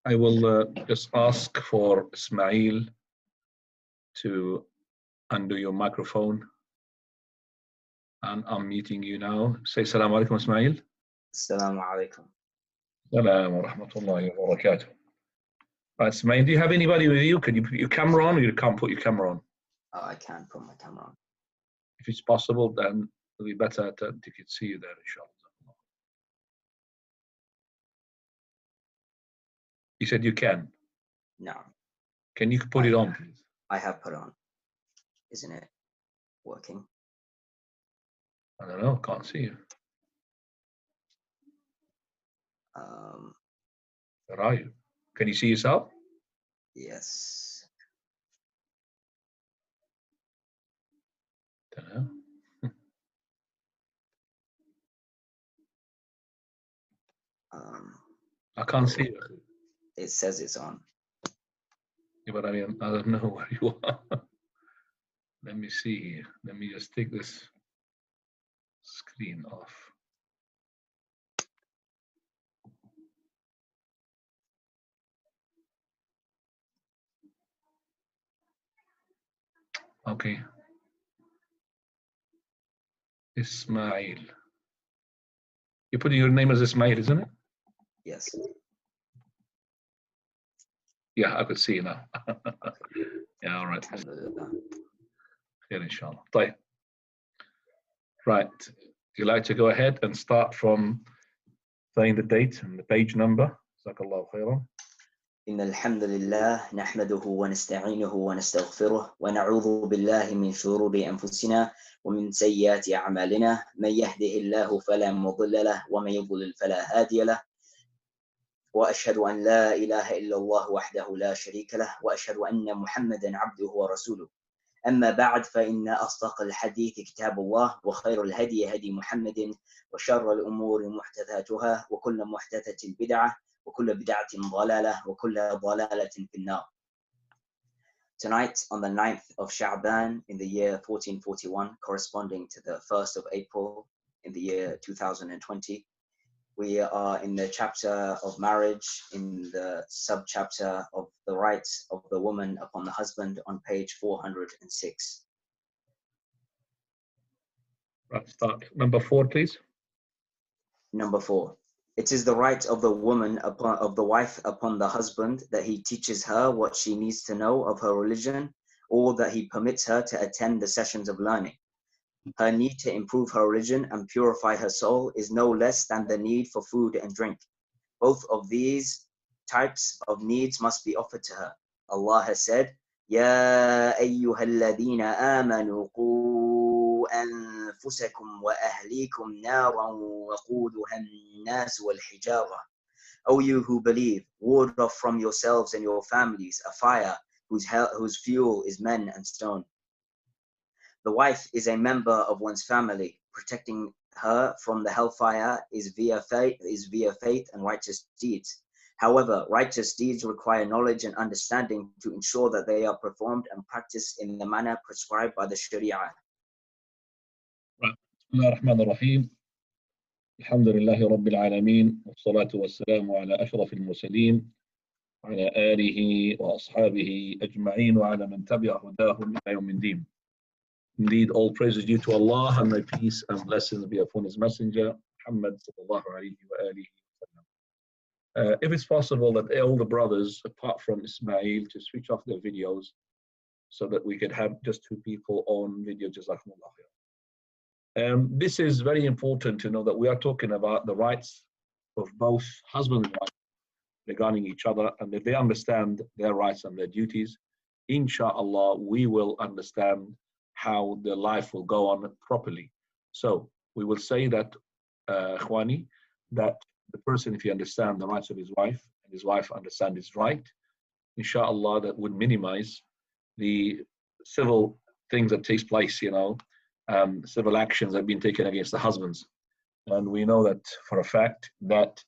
I will just ask for Ismail to undo your microphone. And I'm muting you now. Say Assalamu alaikum, Ismail. Assalamu alaikum. Assalamu wa rahmatullahi wa barakatuh. Right, Ismail, do you have anybody with you? Can you put your camera on, or you can't put your camera on? Oh, I can put my camera on. If it's possible, then it'll be better to see you there, inshallah. You said you can? No. Can you put it on, please? I have put on. Isn't it working? I don't know, can't see you. Where are you? Can you see yourself? Yes. Don't know. I can't see you. It says it's on. Yeah, but I mean, I don't know where you are. Let me see here. Let me just take this screen off. Okay. Ismail. You put your name as Ismail, isn't it? Yes. Yeah, I could see you now. Yeah, all right. Here, inshallah. Right. Would you like to go ahead and start from saying the date and the page number? Jazakallahu khairan. إن الحمد لله نحمده ونستعينه ونستغفره ونعوذ بالله من شرور أنفسنا ومن سيئات أعمالنا من يهده الله فلا مضل له ومن يضلل فلا هادي له وأشهد أن لا إله إلا الله وحده لا شريك له وأشهد أن محمدا عبده ورسوله أما بعد فإن أصدق الحديث كتاب الله وخير الهدي هدي محمد وشر الأمور محدثاتها وكل محدثة بدعة وكل بدعة ضلالة وكل ضلالة في النار. Tonight, on the 9th of Sha'ban in the year 1441, corresponding to the 1st of April in the year 2020, we are in the chapter of marriage, in the sub-chapter of the rights of the woman upon the husband on page 406. Right, start. Number 4, please. Number 4. It is the right of the woman of the wife upon the husband that he teaches her what she needs to know of her religion, or that he permits her to attend the sessions of learning. Her need to improve her religion and purify her soul is no less than the need for food and drink. Both of these types of needs must be offered to her. Allah has said, يَا أَيُّهَا الَّذِينَ آمَنُوا قُوا أَنفُسَكُمْ وَأَهْلِيكُمْ نَارًا وَقُودُهَا النَّاسُ وَالْحِجَارَةُ. O you who believe, ward off from yourselves and your families a fire whose fuel is men and stone. The wife is a member of one's family. Protecting her from the hellfire is via faith and righteous deeds. However, righteous deeds require knowledge and understanding to ensure that they are performed and practiced in the manner prescribed by the Sharia. Bismillah ar-Rahman ar-Rahim. Alhamdulillahi Rabbil Alameen. Wassalatu wassalamu ala ashrafil mursaleen. وعلى آله وأصحابه أجمعين وعلى من تبع هداهم إلى يوم الدين. Indeed, all praise is due to Allah, and may peace and blessings be upon His Messenger, Muhammad sallallahu alayhi wa alihi wa sallam. If it's possible that all the brothers, apart from Ismail, to switch off their videos so that we could have just 2 people on video, jazakumullah khair. This is very important to know that we are talking about the rights of both husband and wife regarding each other, and if they understand their rights and their duties, inshallah, we will understand how their life will go on properly. So we will say that, Khwani, that the person, if he understands the rights of his wife, and his wife understands his right, inshallah, that would minimize the civil things that takes place, civil actions that have been taken against the husbands. And we know that for a fact that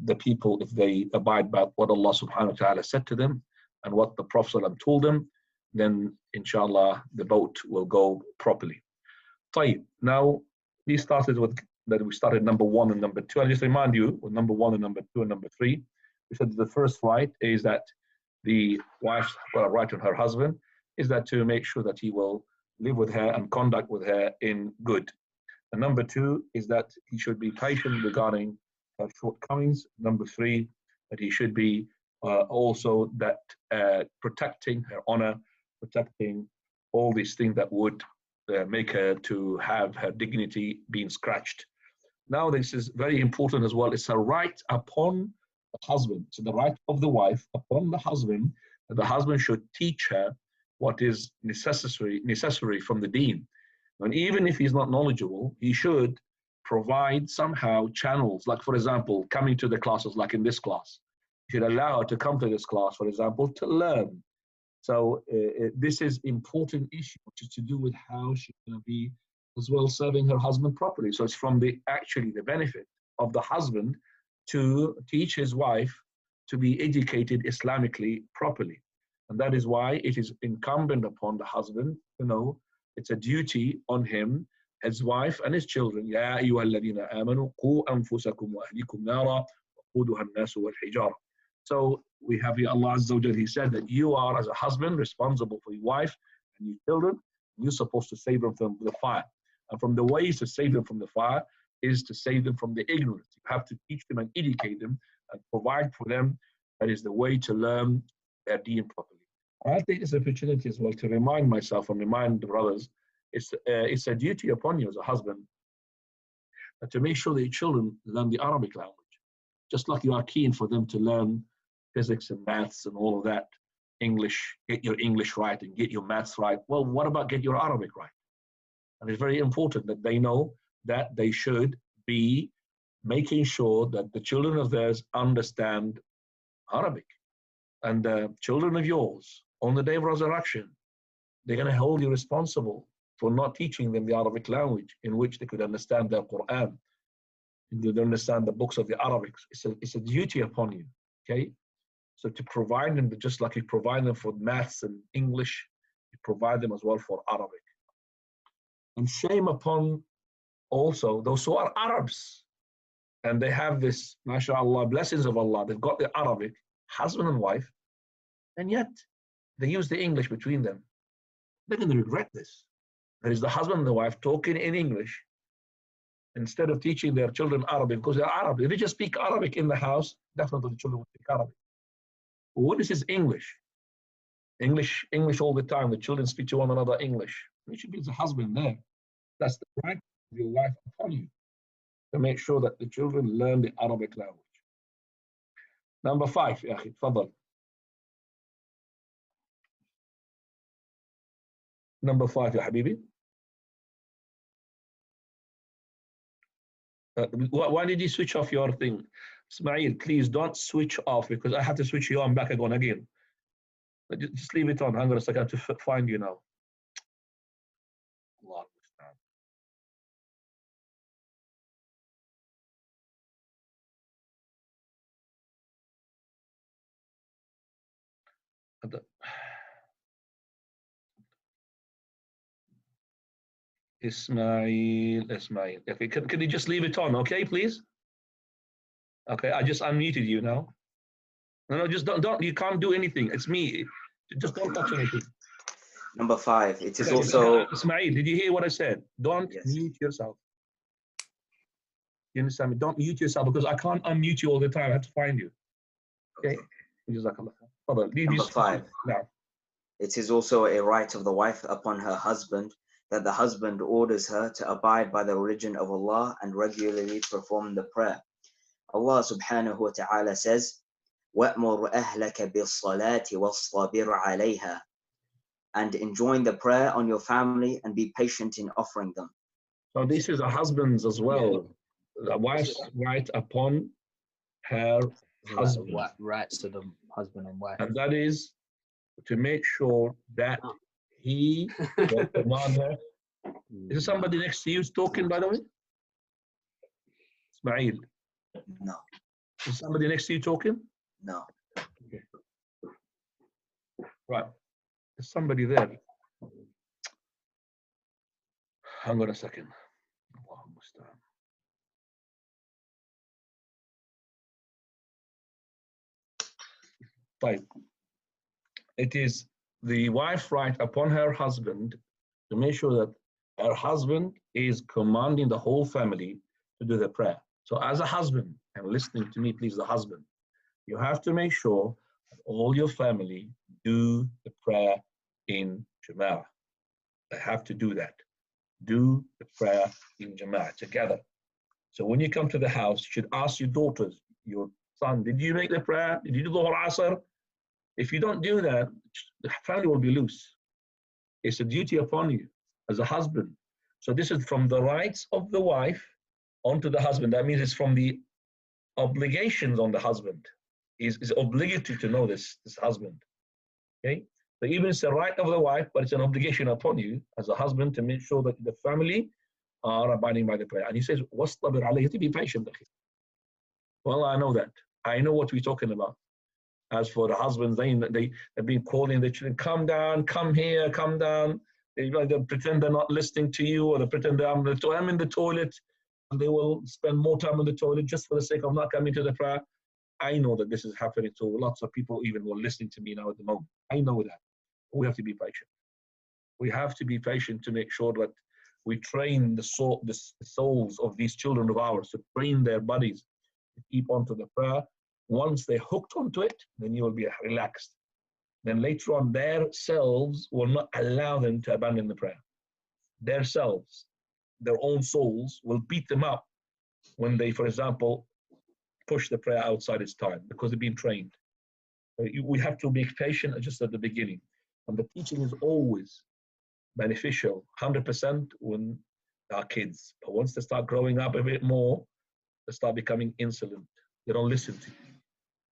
the people, if they abide by what Allah subhanahu wa ta'ala said to them and what the Prophet told them, then inshallah the boat will go properly. Now we started number 1 and number 2. I'll just remind you with number 1 and number 2 and number 3 We said the first right is that the wife's got a right on her husband, is that to make sure that he will live with her and conduct with her in good. And number two is that he should be patient regarding her shortcomings. Number three, that he should be also that protecting her honor, protecting all these things that would make her to have her dignity being scratched. Now, this is very important as well. It's a right upon the husband. So the right of the wife upon the husband, that the husband should teach her what is necessary from the deen. And even if he's not knowledgeable, he should provide somehow channels, like for example, coming to the classes, like in this class. You should allow her to come to this class, for example, to learn. So this is important issue, which is to do with how she's going to be as well serving her husband properly. So it's from the benefit of the husband to teach his wife to be educated Islamically properly. And that is why it is incumbent upon the husband to know it's a duty on him, his wife and his children. يا أيها الذين آمنوا قوا أنفسكم وأهليكم نارا وقودها الناس والحجارة. So we have here Allah Azza wa Jal, He said that you are as a husband responsible for your wife and your children. You're supposed to save them from the fire. And from the ways to save them from the fire is to save them from the ignorance. You have to teach them and educate them and provide for them. That is the way to learn their deen properly. I take this opportunity as well to remind myself and remind the brothers, it's a duty upon you as a husband to make sure that your children learn the Arabic language. Just like you are keen for them to learn physics and maths and all of that, English, get your English right and get your maths right. Well, what about get your Arabic right? And it's very important that they know that they should be making sure that the children of theirs understand Arabic. And children of yours, on the day of resurrection, they're going to hold you responsible for not teaching them the Arabic language in which they could understand their Quran, and they understand the books of the Arabics. It's a duty upon you, okay? So to provide them, just like you provide them for maths and English, you provide them as well for Arabic. And shame upon also those who are Arabs, and they have this, mashallah, blessings of Allah, they've got the Arabic, husband and wife, and yet they use the English between them. They're going to regret this. That is the husband and the wife talking in English instead of teaching their children Arabic, because they're Arab. If they just speak Arabic in the house, definitely the children will speak Arabic. But what is English? English all the time. The children speak to one another English. You should be the husband there. That's the right of your wife upon you to make sure that the children learn the Arabic language. Number 5, يا أخي, تفضل. Number 5, يا حبيبي. Why did you switch off your thing? Ismail, please don't switch off, because I have to switch you on back again. Just leave it on. Hang on a second, I have to find you now. Allah. Ismail. Okay, can you just leave it on, okay, please? Okay, I just unmuted you now. No, just don't. You can't do anything. It's me. Just don't touch anything. Number 5. It is also. Ismail, did you hear what I said? Don't Yes. mute yourself. You understand me? Don't mute yourself, because I can't unmute you all the time. I have to find you. Okay. Number 5. Now. It is also a right of the wife upon her husband that the husband orders her to abide by the religion of Allah and regularly perform the prayer. Allah subhanahu wa ta'ala says, وَأْمُرْ أَهْلَكَ بِالصَّلَاةِ وَاصْطَبِرْ عَلَيْهَا, and enjoin the prayer on your family and be patient in offering them. So this is a husband's as well. The wife's right upon her husband. Rights to the husband and wife. And that is to make sure that he will command her. Is there somebody next to you talking, by the way? Ismail. No. Is somebody next to you talking? No. Okay. Right. There's somebody there. Hang on a second. Right. It is the wife's right upon her husband to make sure that her husband is commanding the whole family to do the prayer. So as a husband, and listening to me, please, the husband, you have to make sure that all your family do the prayer in Jama'ah. They have to do that. Do the prayer in Jama'ah together. So when you come to the house, you should ask your daughters, your son, did you make the prayer? Did you do the whole Asr? If you don't do that, the family will be loose. It's a duty upon you as a husband. So this is from the rights of the wife onto the husband. That means it's from the obligations on the husband. Is obligatory to know this husband. Okay? So even it's a right of the wife, but it's an obligation upon you as a husband to make sure that the family are abiding by the prayer. And he says, "Wastabir alayhi," to be patient. Well, I know that. I know what we're talking about. As for the husbands, they've been calling the children, come down, come here, come down. They pretend they're not listening to you, or they pretend I'm in the toilet, and they will spend more time in the toilet just for the sake of not coming to the prayer. I know that this is happening to lots of people, even who are listening to me now at the moment. I know that. We have to be patient. We have to be patient to make sure that we train the souls of these children of ours, to train their bodies to keep on to the prayer. Once they're hooked onto it, then you will be relaxed. Then later on, their selves will not allow them to abandon the prayer. Their selves, their own souls, will beat them up when they, for example, push the prayer outside its time, because they've been trained. We have to be patient just at the beginning. And the teaching is always beneficial, 100% when they are kids. But once they start growing up a bit more, they start becoming insolent. They don't listen to you.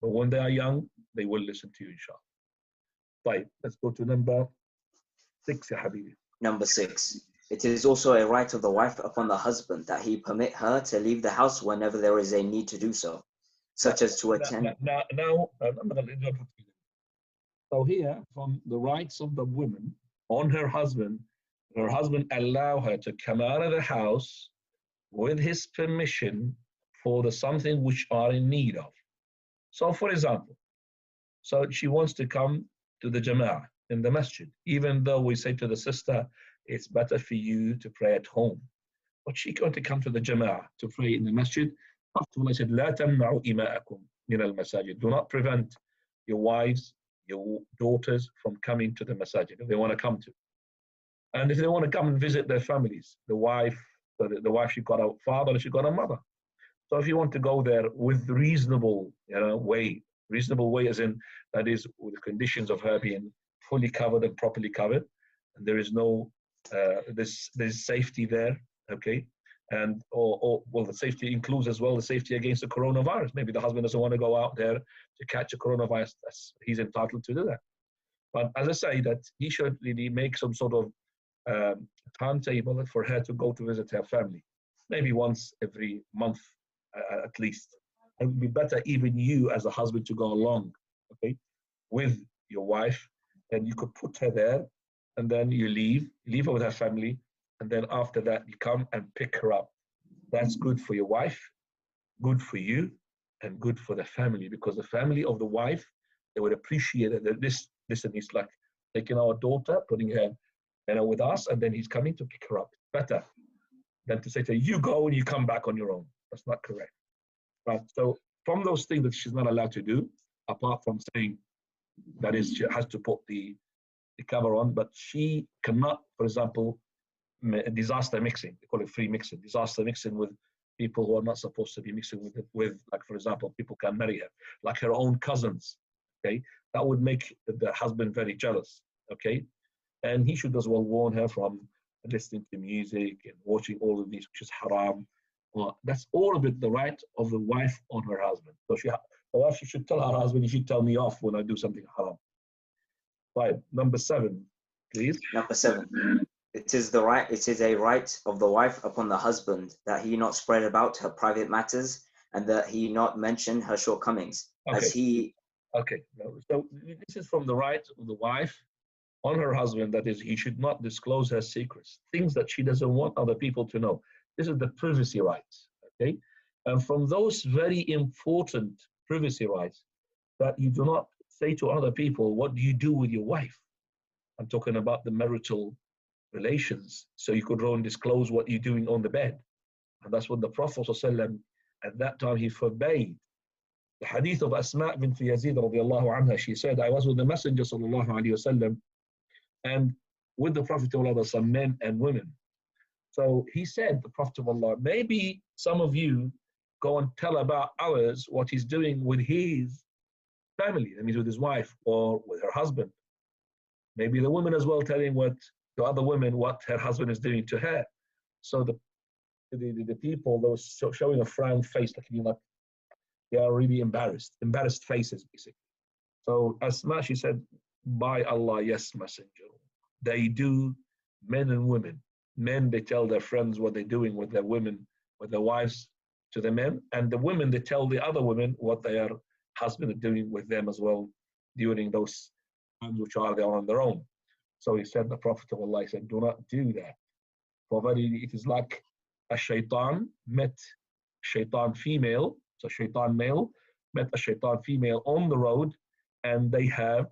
But when they are young, they will listen to you, inshallah. Right, let's go to number 6, ya Habibi. Number 6. It is also a right of the wife upon the husband that he permit her to leave the house whenever there is a need to do so, such as to attend. Now, I'm going to interrupt you. So here, from the rights of the woman on her husband allow her to come out of the house with his permission for the something which are in need of. So, for example, so she wants to come to the Jama'ah in the masjid, even though we say to the sister, it's better for you to pray at home. But she's going to come to the Jama'ah to pray in the masjid. After all, I said, لا تمنعوا إماءكم من المساجد. Do not prevent your wives, your daughters from coming to the masjid if they want to come to. And if they want to come and visit their families, the wife, she got a father, she got a mother. So if you want to go there with reasonable way as in, that is, with the conditions of her being fully covered and properly covered, and there is no, there's safety there, okay? And, well, the safety includes as well the safety against the coronavirus. Maybe the husband doesn't want to go out there to catch a coronavirus. He's entitled to do that. But as I say, that he should really make some sort of timetable for her to go to visit her family, maybe once every month at least. It would be better even you as a husband to go along, okay, with your wife, and you could put her there, and then you leave her with her family, and then after that you come and pick her up. That's good for your wife, good for you, and good for the family, because the family of the wife, they would appreciate it. That this is like taking our daughter, putting her with us, and then he's coming to pick her up. Better than to say to her, you go and you come back on your own. That's not correct. Right? So from those things that she's not allowed to do, apart from saying that is, she has to put the cover on, but she cannot, for example, disaster mixing. They call it free mixing. Disaster mixing with people who are not supposed to be mixing with, like, for example, people can marry her, like her own cousins. Okay, that would make the husband very jealous. Okay, and he should as well warn her from listening to music and watching all of these, which is haram. Well, that's all of it the right of the wife on her husband. So she should tell her husband, you should tell me off when I do something haram. Right, number 7, please. Number 7. It is a right of the wife upon the husband that he not spread about her private matters, and that he not mention her shortcomings. Okay. Okay, so this is from the right of the wife on her husband, that is, he should not disclose her secrets, things that she doesn't want other people to know. This is the privacy rights, okay? And from those very important privacy rights, that you do not say to other people, what do you do with your wife? I'm talking about the marital relations. So you could go and disclose what you're doing on the bed. And that's what the Prophet ﷺ, at that time, he forbade. The hadith of Asma bint Yazid radiallahu anha, she said, I was with the Messenger sallallahu alayhi wasallam, and with the Prophet of Allah, some men and women. So he said, the Prophet of Allah, maybe some of you go and tell about others what he's doing with his family, that means with his wife or with her husband. Maybe the woman as well telling what the other women what her husband is doing to her. So the people, those showing a frown face, like they are really embarrassed faces, basically. So Asma, she said, by Allah, yes, Messenger. They do, men and women. Men, they tell their friends what they're doing with their women, with their wives to the men. And the women, they tell the other women what their husband is doing with them as well during those times which are they on their own. So he said, the Prophet of Allah, he said, do not do that. For very, it is like a shaitan met shaitan female, so shaitan male met a shaitan female on the road, and they have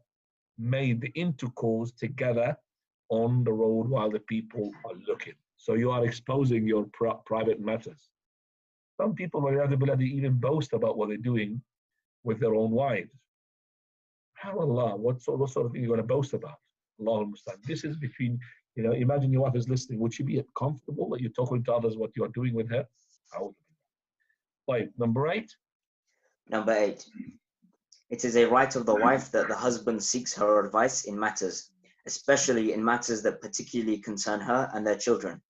made the intercourse together on the road while the people are looking. So you are exposing your private matters. Some people, even boast about what they're doing with their own wives. Allah, what sort of thing you're going to boast about? Allahul Musta'an. This is between, imagine your wife is listening. Would she be comfortable that you're talking to others what you're doing with her? Right, number 8. Number 8. It is a right of the wife that the husband seeks her advice in matters, especially in matters that particularly concern her and their children,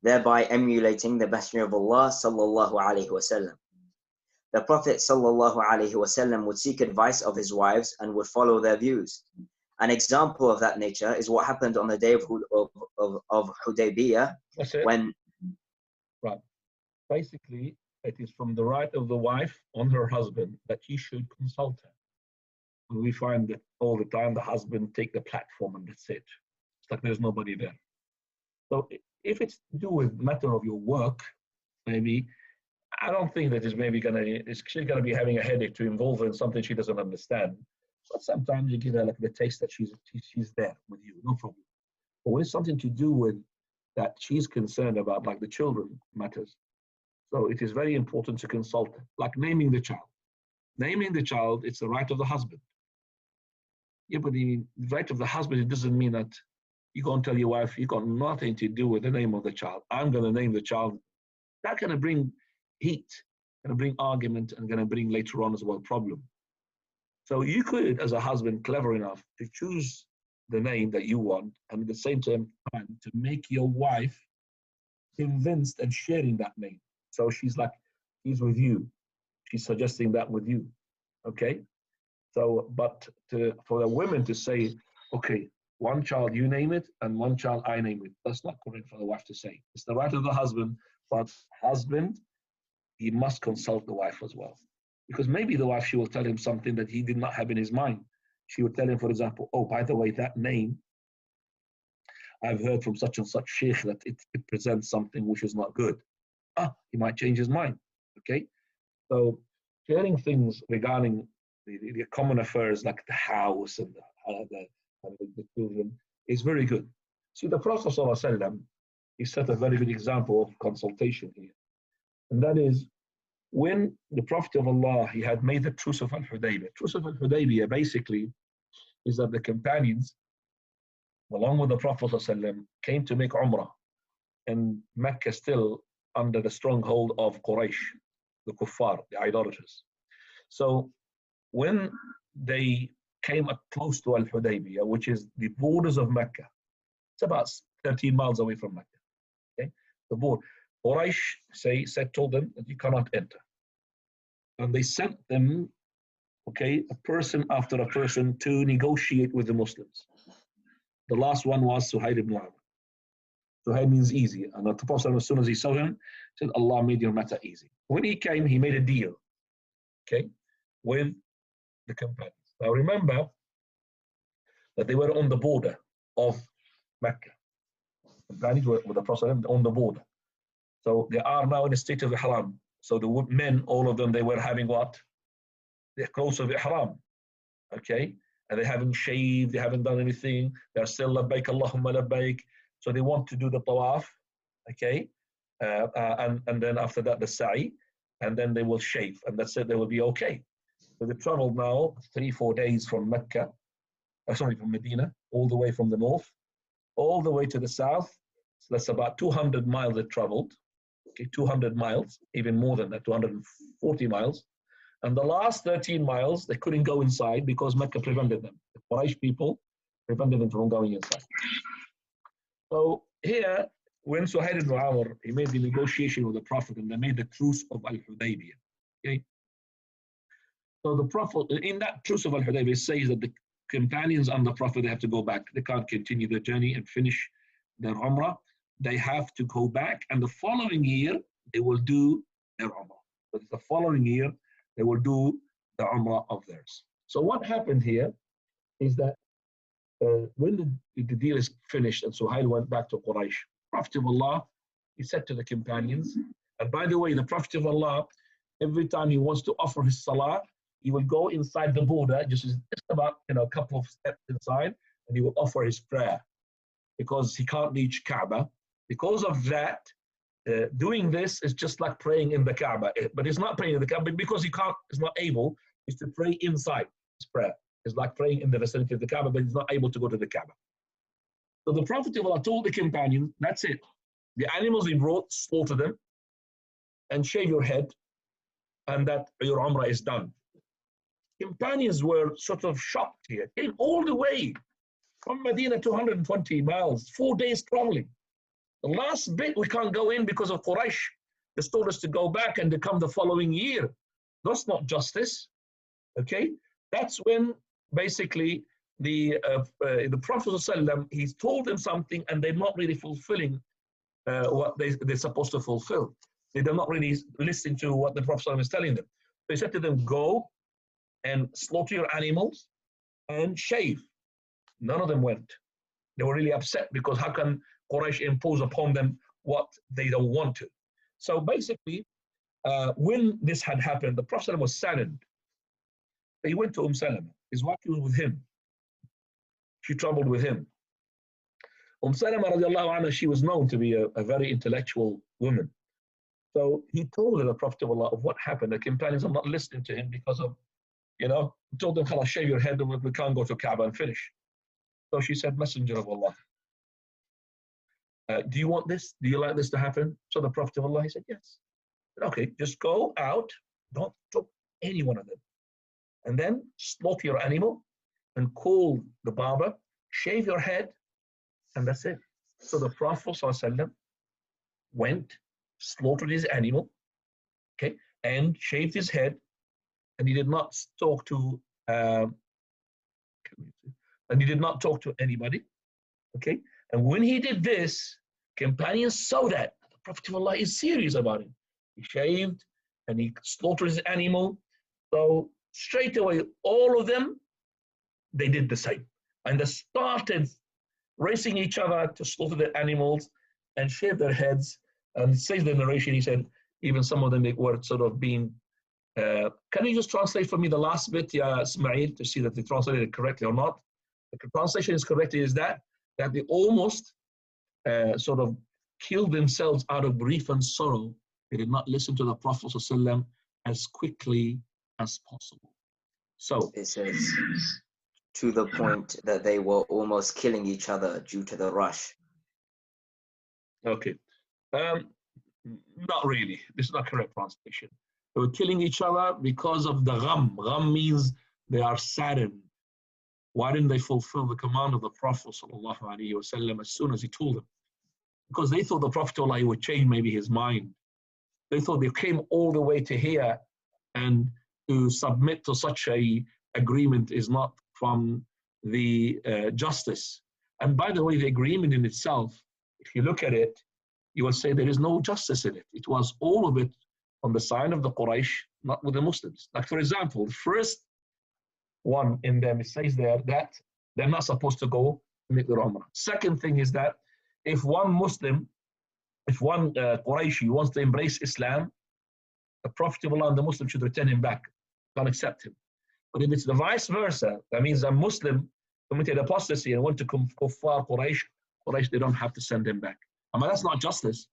thereby emulating the Messenger of Allah sallallahu alaihi wasallam. The Prophet sallallahu alaihi wasallam would seek advice of his wives and would follow their views. An example of that nature is what happened on the day of Hudaybiyah, when... Right. Basically, it is from the right of the wife on her husband that he should consult her. And we find that all the time the husband take the platform and that's it. It's like there's nobody there. So if it's to do with matter of your work, maybe, I don't think that she's going to be having a headache to involve her in something she doesn't understand. But sometimes you give her like the taste that she's there with you, no problem. But when it's something to do with that she's concerned about, like the children matters, so it is very important to consult her, like naming the child. Naming the child, it's the right of the husband. Yeah, but the right of the husband, it doesn't mean that you go and tell your wife, you got nothing to do with the name of the child. I'm going to name the child. That's going to bring heat, going to bring argument, and going to bring later on as well problem. So you could, as a husband, clever enough to choose the name that you want, and at the same time to make your wife convinced and sharing that name. So she's with you. She's suggesting that with you. Okay? So, but for the women to say, okay, one child you name it, and one child I name it, that's not correct for the wife to say. It's the right of the husband, but husband, he must consult the wife as well. Because maybe the wife, she will tell him something that he did not have in his mind. She would tell him, for example, oh, by the way, that name, I've heard from such and such sheikh that it presents something which is not good. He might change his mind. Okay? So sharing things regarding the common affairs like the house and the children is very good. See, the Prophet ﷺ, he set a very good example of consultation here. And that is when the Prophet of Allah, he had made the truce of Al-Hudaybiyah. Truce of Al-Hudaybiyah basically is that the companions, along with the Prophet ﷺ, came to make Umrah in Mecca, still under the stronghold of Quraysh, the kuffar, the idolaters. So when they came up close to Al-Hudaybiyah, which is the borders of Mecca, it's about 13 miles away from Mecca. Okay, the border. Quraysh told them that you cannot enter. And they sent them, okay, a person after a person to negotiate with the Muslims. The last one was Suhaib ibn Amr. Suhaib means easy. And the Prophet, as soon as he saw him, said, Allah made your matter easy. When he came, he made a deal, okay, with the companions. Now remember that they were on the border of Mecca. The companions were with the Prophet on the border. So they are now in a state of ihram. So the men, all of them, they were having what? The clothes of ihram. okay? And they haven't shaved, they haven't done anything. They're still labbaik Allahumma labbaik. So they want to do the tawaf, okay? And then after that, the sa'i, and then they will shave, and that's it, they will be okay. So they traveled now 3-4 days from Mecca, from Medina, all the way from the north, all the way to the south. So that's about 200 miles they traveled, okay, 200 miles, even more than that, 240 miles. And the last 13 miles, they couldn't go inside because Mecca prevented them. The Quraysh people prevented them from going inside. So here, when Suhaib ibn Amr, he made the negotiation with the Prophet, and they made the truce of Al-Hudaybiyah. Okay? So the Prophet, in that truce of Al-Hudaybiyah, says that the companions and the Prophet, they have to go back. They can't continue their journey and finish their Umrah. They have to go back, and the following year, they will do their Umrah. But the following year, they will do the Umrah of theirs. So what happened here is that when the deal is finished and Suhail went back to Quraysh, Prophet of Allah, he said to the companions, and by the way, the Prophet of Allah, every time he wants to offer his salah, he will go inside the border, just about a couple of steps inside, and he will offer his prayer because he can't reach Kaaba. Because of that, doing this is just like praying in the Kaaba, but it's not praying in the Kaaba because he's not able, is to pray inside his prayer. It's like praying in the vicinity of the Kaaba, but he's not able to go to the Kaaba. So the Prophet of Allah told the companions, that's it. The animals he brought, slaughter them and shave your head, and that your Umrah is done. Companions were sort of shocked here. Came all the way from Medina, 220 miles, 4 days traveling. The last bit we can't go in because of Quraysh. They told us to go back and to come the following year. That's not justice. Okay? That's when basically the Prophet ﷺ, he's told them something and they're not really fulfilling what they're supposed to fulfill. They're not really listening to what the Prophet ﷺ is telling them. So he said to them, go and slaughter your animals and shave. None of them went. They were really upset because how can Quraysh impose upon them what they don't want to? So basically, when this had happened, the Prophet was saddened. He went to Salama. His wife was with him. She traveled with him. Salama, radiallahu anha, she was known to be a very intellectual woman. So he told her, the Prophet of Allah, of what happened. The companions are not listening to him because of, told them, khalas, shave your head, and we can't go to Kaaba and finish. So she said, Messenger of Allah, do you want this? Do you like this to happen? So the Prophet of Allah, he said, yes. Said, okay, just go out, don't talk to any one of them. And then slaughter your animal and call the barber, shave your head, and that's it. So the Prophet ﷺ went, slaughtered his animal, okay, and shaved his head, and he did not talk to anybody, okay. And when he did this, companions saw that the Prophet of Allah is serious about it. He shaved and he slaughtered his animal. So straight away, all of them, they did the same. And they started racing each other to slaughter their animals and shave their heads. And it says the narration, he said, even some of them were sort of being, can you just translate for me the last bit, Ismail, to see that they translated it correctly or not? The translation is correct, is that they almost sort of killed themselves out of grief and sorrow. They did not listen to the Prophet ﷺ as quickly as possible. So it says, to the point that they were almost killing each other due to the rush. Okay. Not really. This is not correct translation. They were killing each other because of the gham. Gham means they are saddened. Why didn't they fulfill the command of the Prophet ﷺ as soon as he told them? Because they thought the Prophet ﷺ would change maybe his mind. They thought they came all the way to here, and to submit to such a agreement is not from the justice. And by the way, the agreement in itself, if you look at it, you will say there is no justice in it. It was all of it on the side of the Quraysh, not with the Muslims. Like for example, the first one in them, it says there that they're not supposed to go to make their Umrah. Second thing is that if one Muslim, if one Qurayshi wants to embrace Islam, the Prophet of Allah and the Muslim should return him back, don't accept him. But if it's the vice versa, that means a Muslim committed apostasy and went to kuffar Quraysh, they don't have to send him back. I mean, that's not justice,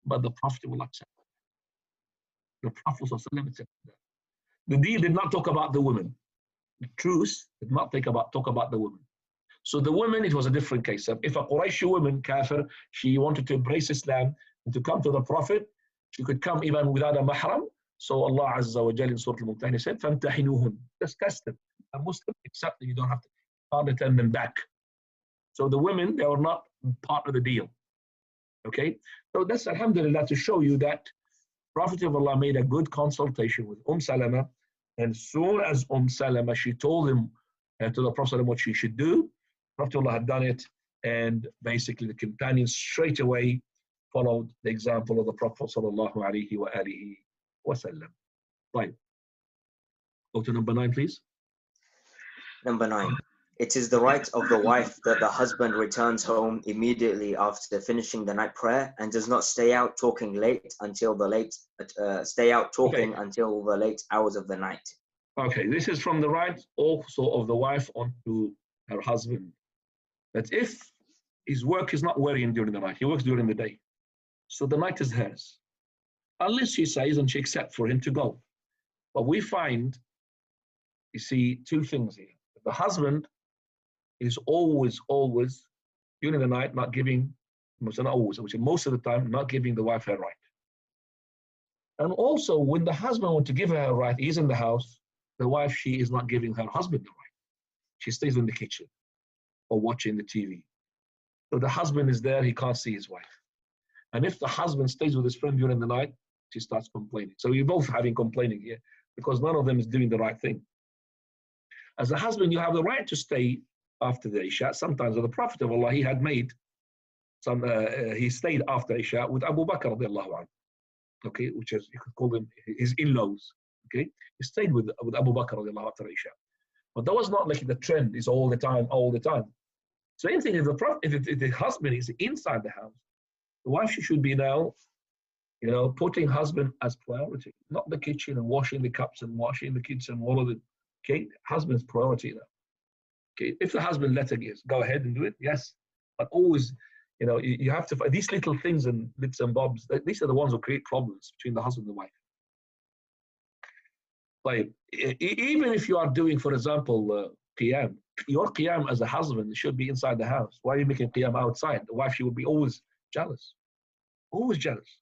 but the Prophet will accept it. The Prophet accepted that. The deal did not talk about the women. The truce did not talk about the women. So the women, it was a different case. If a Quraysh woman, kafir, she wanted to embrace Islam and to come to the Prophet, she could come even without a mahram. So Allah Azza wa Jalla in Surah Al-Mumtahina said, فَامْتَحِنُوهُنْ. Just test them. A Muslim, accept that you don't have to return them back. So the women, they were not part of the deal. Okay? So that's alhamdulillah to show you that Prophet of Allah made a good consultation with Salama, and soon as Salama, she told him to the Prophet what she should do, Prophet of Allah had done it, and basically the companions straight away followed the example of the Prophet sallallahu alaihi wa alihi wasallam. Right. Go to number 9, please. Number 9. It is the right of the wife that the husband returns home immediately after finishing the night prayer and does not stay out talking until the late hours of the night. Okay, this is from the right also of the wife onto her husband. That if his work is not worrying during the night, he works during the day. So the night is hers. Unless she says and she accepts for him to go. But we find, you see, two things here. The husband is always during the night not giving, not always, which is most of the time, not giving the wife her right. And also when the husband wants to give her right, he's in the house, the wife, she is not giving her husband the right. She stays in the kitchen or watching the TV. So the husband is there, he can't see his wife. And if the husband stays with his friend during the night, she starts complaining. So you're both having complaining here because none of them is doing the right thing. As a husband, you have the right to stay after the Isha. Sometimes the Prophet of Allah, he had made some, he stayed after Isha with Abu Bakr radiallahu anhu. Okay, which is, you could call them his in-laws. Okay, he stayed with Abu Bakr radiallahu after Isha. But that was not like the trend is all the time. Same thing if the husband is inside the house, the wife should be now, putting husband as priority, not the kitchen and washing the cups and washing the kids and all of it. Okay, husband's priority now. Okay, if the husband let her go ahead and do it, yes, but always, you have to find these little things and bits and bobs. These are the ones who create problems between the husband and the wife. Like, even if you are doing, for example, qiyam, your qiyam as a husband should be inside the house. Why are you making qiyam outside? The wife, she would be always jealous. Always jealous.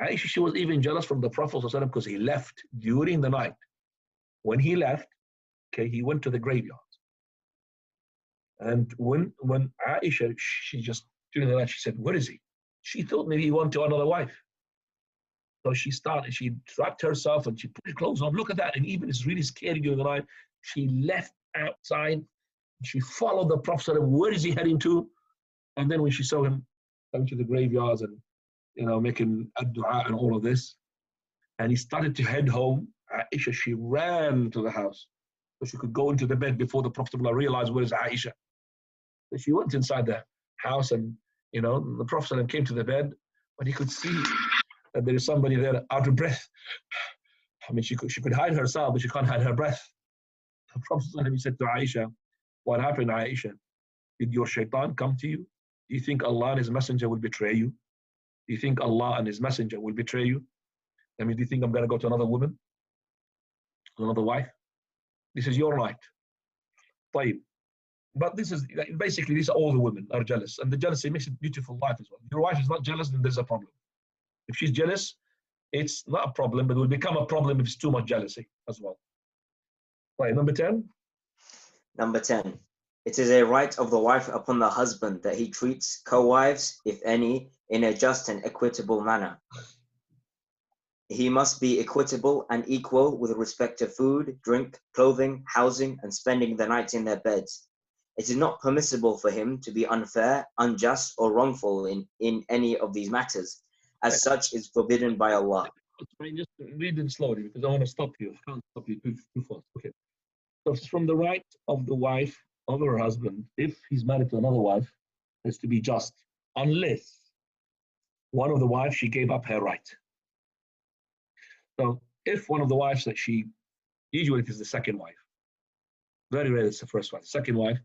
Aisha, she was even jealous from the Prophet because he left during the night. When he left, okay, he went to the graveyard. And when Aisha, she just, during the night, she said, where is he? She thought maybe he went to another wife. So she wrapped herself and she put her clothes on. Look at that. And even it's really scary during the night. She left outside. She followed the Prophet. Where is he heading to? And then when she saw him coming to the graveyards and, making ad-dua and all of this, and he started to head home, Aisha, she ran to the house so she could go into the bed before the Prophet realized where is Aisha. So she went inside the house and, the Prophet came to the bed, but he could see that there is somebody there out of breath. I mean, she could hide herself, but she can't hide her breath. The Prophet said to Aisha, what happened, Aisha? Did your shaitan come to you? Do you think Allah and His Messenger will betray you? Do you think Allah and His Messenger will betray you? I mean, do you think I'm going to go to another woman? Another wife? This is your right. But this is, basically, these are all the women are jealous. And the jealousy makes it beautiful life as well. If your wife is not jealous, then there's a problem. If she's jealous, it's not a problem, but it will become a problem if it's too much jealousy as well. Number 10. Number 10. It is a right of the wife upon the husband that he treats co-wives, if any, in a just and equitable manner. He must be equitable and equal with respect to food, drink, clothing, housing, and spending the night in their beds. It is not permissible for him to be unfair, unjust, or wrongful in any of these matters. As such is forbidden by Allah. Just read it slowly because I want to stop you. I can't stop you too fast. Okay. So it's from the right of the wife of her husband, if he's married to another wife, is to be just, unless one of the wives, she gave up her right. So if one of the wives that usually it is the second wife, Very rare it's the first wife. Second wife,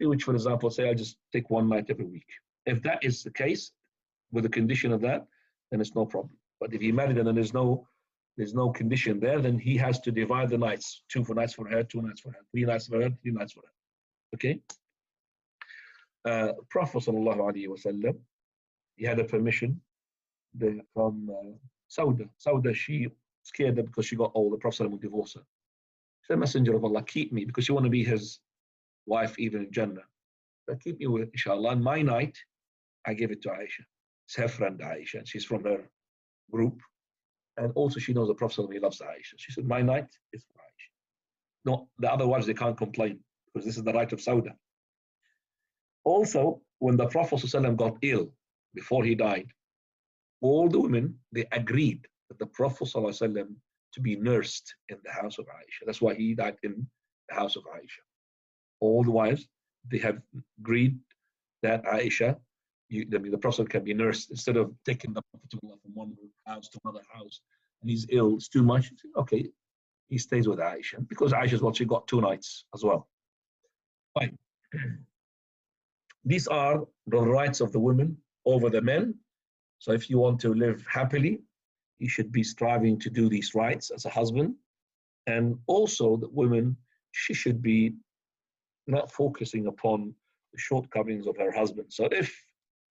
which, for example, say I just take one night every week. If that is the case, with the condition of that, then it's no problem. But if he married and then there's no condition there, then he has to divide the nights. 2 nights for her, 2 nights for her, 3 nights for her, 3 nights for her. Okay? Prophet sallallahu alaihi wasallam, he had a permission from Sauda. Sauda, she scared that because she got old, the Prophet would divorce her. She said, Messenger of Allah, keep me, because she want to be his wife even in Jannah. But keep me with, inshallah. And my night, I give it to Aisha. It's her friend Aisha, and she's from her group. And also she knows the Prophet loves Aisha. She said, my night is for Aisha. No, the other wives, they can't complain, because this is the right of Sauda. Also, when the Prophet ﷺ got ill, before he died, all the women, they agreed that the Prophet ﷺ to be nursed in the house of Aisha. That's why he died in the house of Aisha. All the wives, they have agreed that Aisha, the Prophet can be nursed instead of taking the Prophet from one house to another house, and he's ill, it's too much. Okay, he stays with Aisha, because Aisha's well, she got 2 nights as well. Fine. These are the rights of the women over the men. So if you want to live happily, you should be striving to do these rights as a husband. And also the women, she should be not focusing upon the shortcomings of her husband. So if,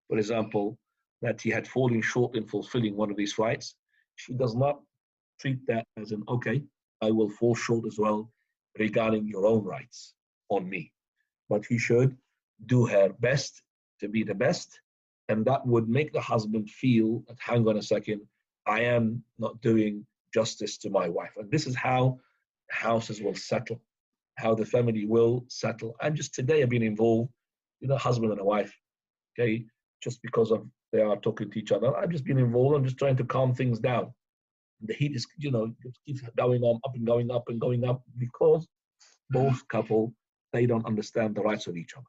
for example, that he had fallen short in fulfilling one of these rights, she does not treat that as an, okay, I will fall short as well regarding your own rights on me. But he should do her best to be the best, and that would make the husband feel that, hang on a second, I am not doing justice to my wife. And this is how houses will settle, how the family will settle. And just today I've been involved, husband and a wife, okay, just because of they are talking to each other. I've just been involved. I'm just trying to calm things down. The heat is, just keeps going on, up and going up and going up, because both couple, they don't understand the rights of each other.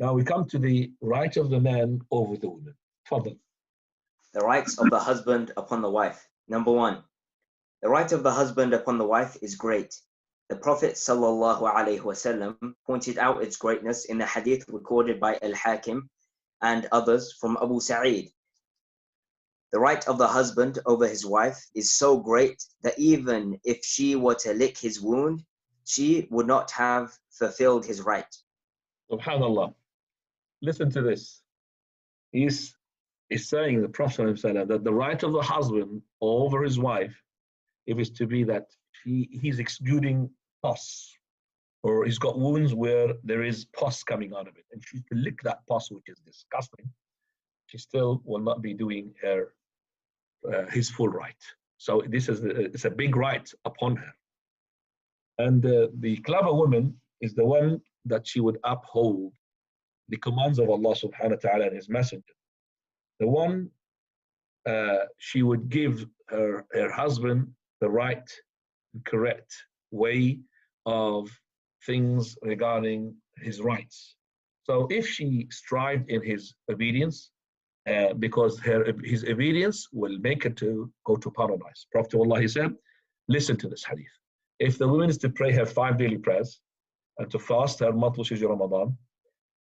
Now we come to the right of the man over the woman. Further. The rights of the husband upon the wife. Number 1. The right of the husband upon the wife is great. The Prophet ﷺ pointed out its greatness in the hadith recorded by Al-Hakim and others from Abu Sa'id. The right of the husband over his wife is so great that even if she were to lick his wound, she would not have fulfilled his right. Subhanallah. Listen to this. He's saying, the Prophet ﷺ, that the right of the husband over his wife, if it's to be that he's exuding pus, or he's got wounds where there is pus coming out of it, and she can lick that pus, which is disgusting, she still will not be doing his full right. So this is it's a big right upon her. And the clever woman is the one that she would uphold the commands of Allah subhanahu wa ta'ala and his messenger. The one she would give her husband the right and correct way of things regarding his rights. So if she strived in his obedience, because his obedience will make her to go to paradise. Prophet Allah, he said, listen to this hadith. If the woman is to pray her 5 daily prayers and to fast her month, which is Ramadan,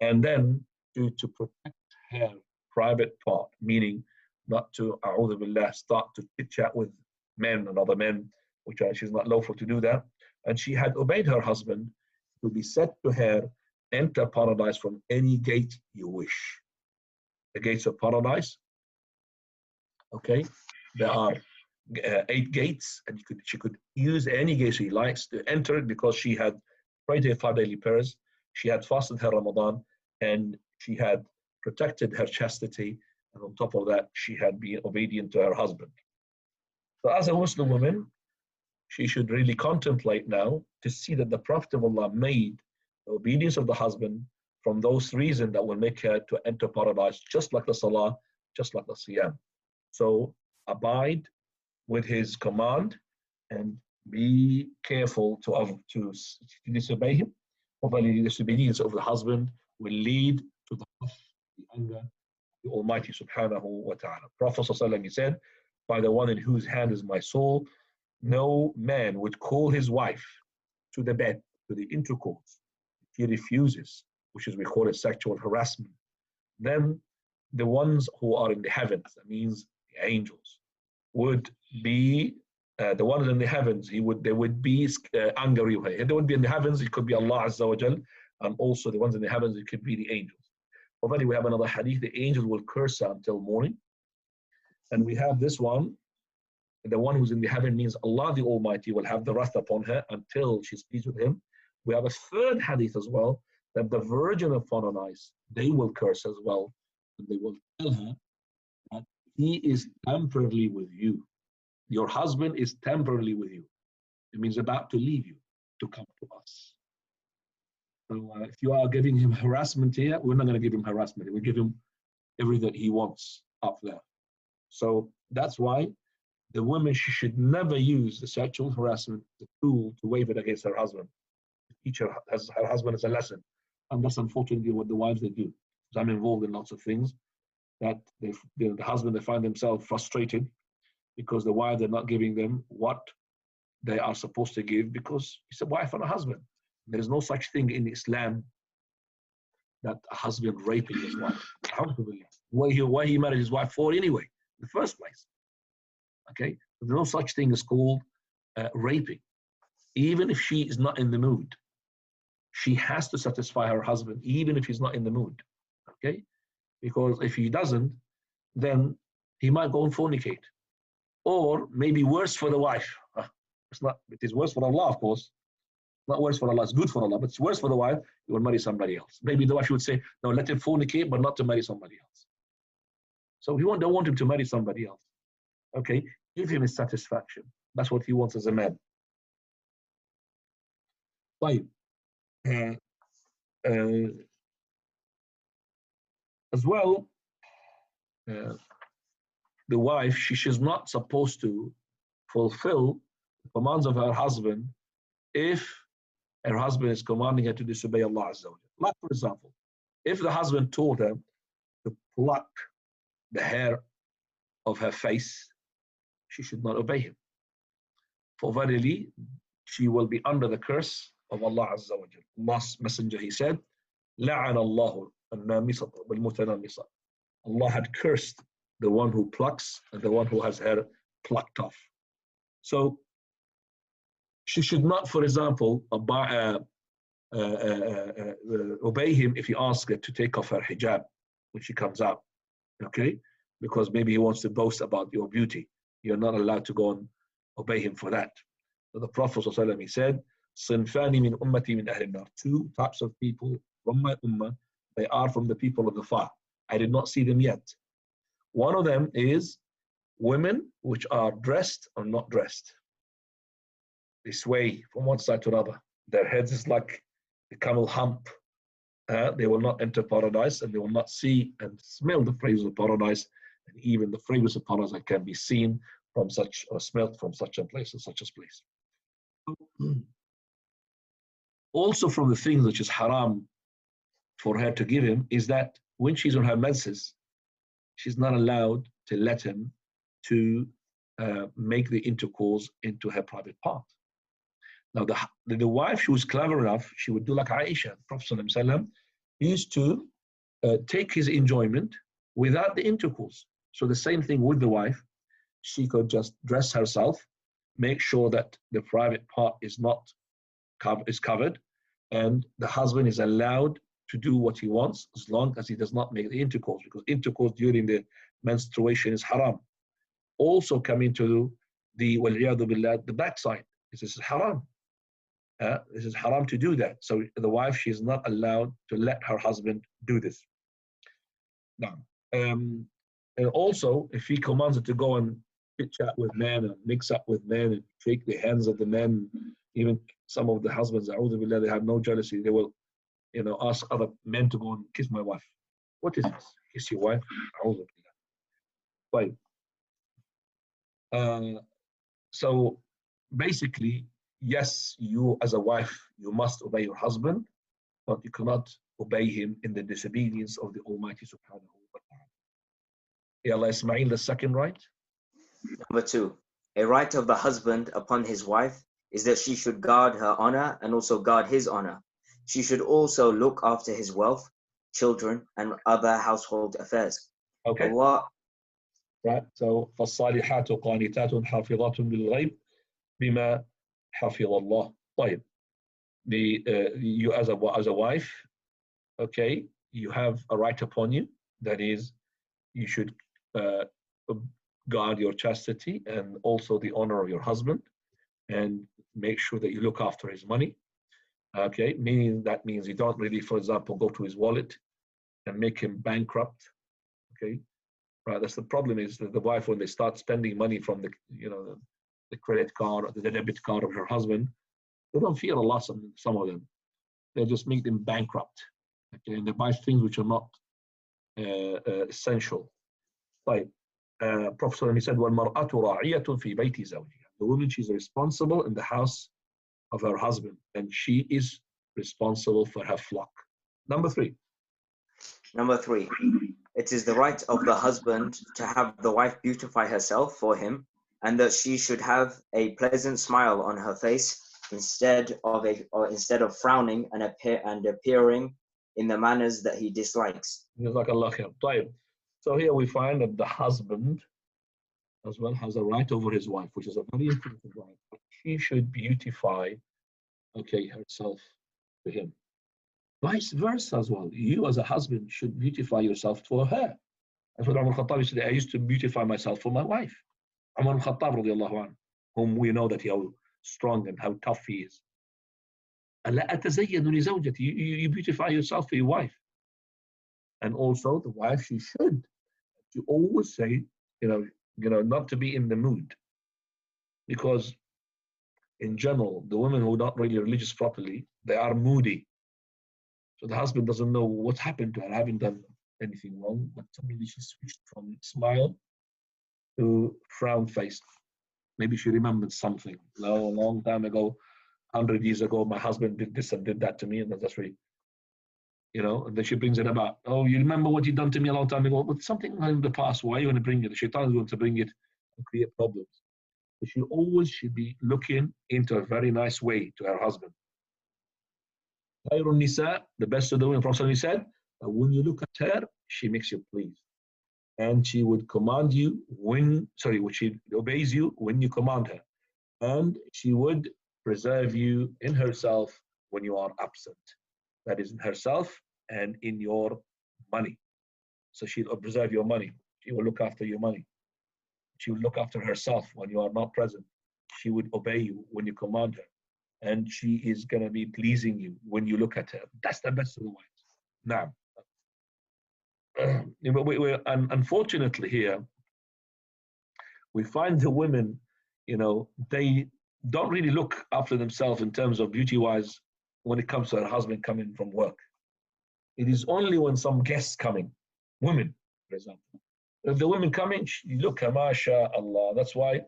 and then to protect her private part, meaning not to, a'udhu billah, start to chit-chat with men and other men, which she's not lawful to do that, and she had obeyed her husband, it would be said to her, enter paradise from any gate you wish. The gates of paradise, okay, there are 8 gates, and she could use any gate she likes to enter it, because she had prayed her 5 daily prayers, she had fasted her Ramadan, and she had protected her chastity, and on top of that, she had been obedient to her husband. So as a Muslim woman, she should really contemplate now to see that the Prophet of Allah made the obedience of the husband from those reasons that will make her to enter paradise, just like the salah, just like the siyam. So abide with his command and be careful to disobey him. Probably the disobedience of the husband will lead to the anger of the Almighty subhanahu wa ta'ala. Prophet ﷺ, he said, by the one in whose hand is my soul, no man would call his wife to the bed, to the intercourse, he refuses, which is we call it sexual harassment, then the ones who are in the heavens, that means the angels, would be the ones in the heavens. They would be angry with him. They would be in the heavens. It could be Allah Azza wa Jal, and also the ones in the heavens. It could be the angels. Already we have another hadith. The angels will curse her until morning, and we have this one. The one who's in the heaven means Allah the Almighty will have the wrath upon her until she's pleased with him. We have a third hadith as well, that the virgin of paradise, they will curse as well. And they will tell her that he is temporarily with you. Your husband is temporarily with you. It means about to leave you to come to us. So if you are giving him harassment here, we're not going to give him harassment. We'll give him everything he wants up there. So that's why the woman, she should never use the sexual harassment, the tool, to wave it against her husband. Teach her husband as a lesson. And that's unfortunately what the wives, they do. Because I'm involved in lots of things that the husband, they find themselves frustrated because the wives are not giving them what they are supposed to give, because it's a wife and a husband. There is no such thing in Islam that a husband raping his wife. Why he married his wife for anyway, in the first place. Okay, there's no such thing as called raping. Even if she is not in the mood, she has to satisfy her husband, even if he's not in the mood. Okay, because if he doesn't, then he might go and fornicate, or maybe worse for the wife. It is worse for Allah, of course. Not worse for Allah, it's good for Allah, but it's worse for the wife. He will marry somebody else. Maybe the wife would say, no, let him fornicate, but not to marry somebody else. So we don't want him to marry somebody else. Okay, give him his satisfaction. That's what he wants as a man. Right. As well, the wife, she's not supposed to fulfill the commands of her husband if her husband is commanding her to disobey Allah Azza wa Jalla. Like, for example, if the husband told her to pluck the hair of her face, she should not obey him. For verily, she will be under the curse of Allah Azza wa Jalla. Allah's messenger, he said, لَعَنَ اللَّهُ النَّامِصَةَ وَالْمُتَنَامِصَةَ. Allah had cursed the one who plucks and the one who has hair plucked off. So she should not, for example, obey him if he asks her to take off her hijab when she comes out. Okay? Because maybe he wants to boast about your beauty. You're not allowed to go and obey him for that. So the Prophet ﷺ, he said, صِنْفَانِ مِنْ أُمَّتِي مِنْ أَهْلِ النَّارِ. Two types of people from my ummah, they are from the people of the fire. I did not see them yet. One of them is women which are dressed or not dressed. They sway from one side to another. Their heads is like the camel hump. They will not enter paradise, and they will not see and smell the fragrance of paradise. And even the fragrance of paradise can be seen from such, or smelled from such a place or such a place. Also, from the things which is haram for her to give him is that when she's on her menses, she's not allowed to let him to make the intercourse into her private part. Now, the wife, she was clever enough, she would do like Aisha. Prophet ﷺ used to take his enjoyment without the intercourse. So the same thing with the wife. She could just dress herself, make sure that the private part is covered, and the husband is allowed to do what he wants as long as he does not make the intercourse, because intercourse during the menstruation is haram. Also coming to the وَالْعِيَاذُ بِاللَّهِ, the backside. This is haram. This is haram to do that. So the wife, she is not allowed to let her husband do this. Now, and also, if he commands her to go and chit chat with men and mix up with men and shake the hands of the men, even some of the husbands, a'udhu billah, they have no jealousy. They will, ask other men to go and kiss my wife. What is this? Kiss your wife? A'udhu billah. Right. So basically, yes, you as a wife, you must obey your husband, but you cannot obey him in the disobedience of the Almighty Subhanahu wa Ta'ala. Ya Allah, Ismail, the second right? Number 2, a right of the husband upon his wife is that she should guard her honor and also guard his honor. She should also look after his wealth, children, and other household affairs. Okay. Allah, Right. So فالصالحات قانتات حافظات للغيب بما حفظ الله. طيب. You as a wife, okay, you have a right upon you. That is, you should guard your chastity and also the honor of your husband, and make sure that you look after his money. Okay, meaning that means you don't really, for example, go to his wallet and make him bankrupt. Okay, right. That's the problem, is that the wife, when they start spending money from the credit card or the debit card of her husband, they don't fear Allah. Some of them, they just make them bankrupt. Okay, and they buy things which are not essential. Right. Prophet he said, وَالْمَرْأَةُ رَاعِيَةٌ فِي بَيْتِ زَوْجِهَا. The woman, she's responsible in the house of her husband, and she is responsible for her flock. Number three. It is the right of the husband to have the wife beautify herself for him, and that she should have a pleasant smile on her face instead of frowning and appearing in the manners that he dislikes. So here we find that the husband as well has a right over his wife, which is a very important right. She should beautify, okay, herself for him. Vice versa as well. You as a husband should beautify yourself for her. That's what Umar al-Khattab used to say. I used to beautify myself for my wife. Umar al-Khattab radiallahu anhu, whom we know that how strong and how tough he is. You beautify yourself for your wife. And also the wife, she should. You always say, not to be in the mood. Because in general, the women who are not really religious properly, they are moody. So the husband doesn't know what's happened to her. I haven't done anything wrong, but suddenly she switched from smile to frown face. Maybe she remembered something. A long time ago, 100 years ago, my husband did this and did that to me, and that's really, and then she brings it about. Oh, you remember what you done to me a long time ago? But something in the past. Why are you going to bring it? The shaitan is going to bring it and create problems. But she always should be looking into a very nice way to her husband. The best of the women, Prophet said, that when you look at her, she makes you pleased. And she would command you she obeys you when you command her. And she would preserve you in herself when you are absent. That is, in herself and in your money. So she'll preserve your money. She will look after your money. She will look after herself when you are not present. She would obey you when you command her. And she is going to be pleasing you when you look at her. That's the best of the wives. Now, unfortunately here, we find the women, they don't really look after themselves in terms of beauty-wise when it comes to her husband coming from work. It is only when some guests coming, women, for example. If the women coming, you look, mashallah. That's why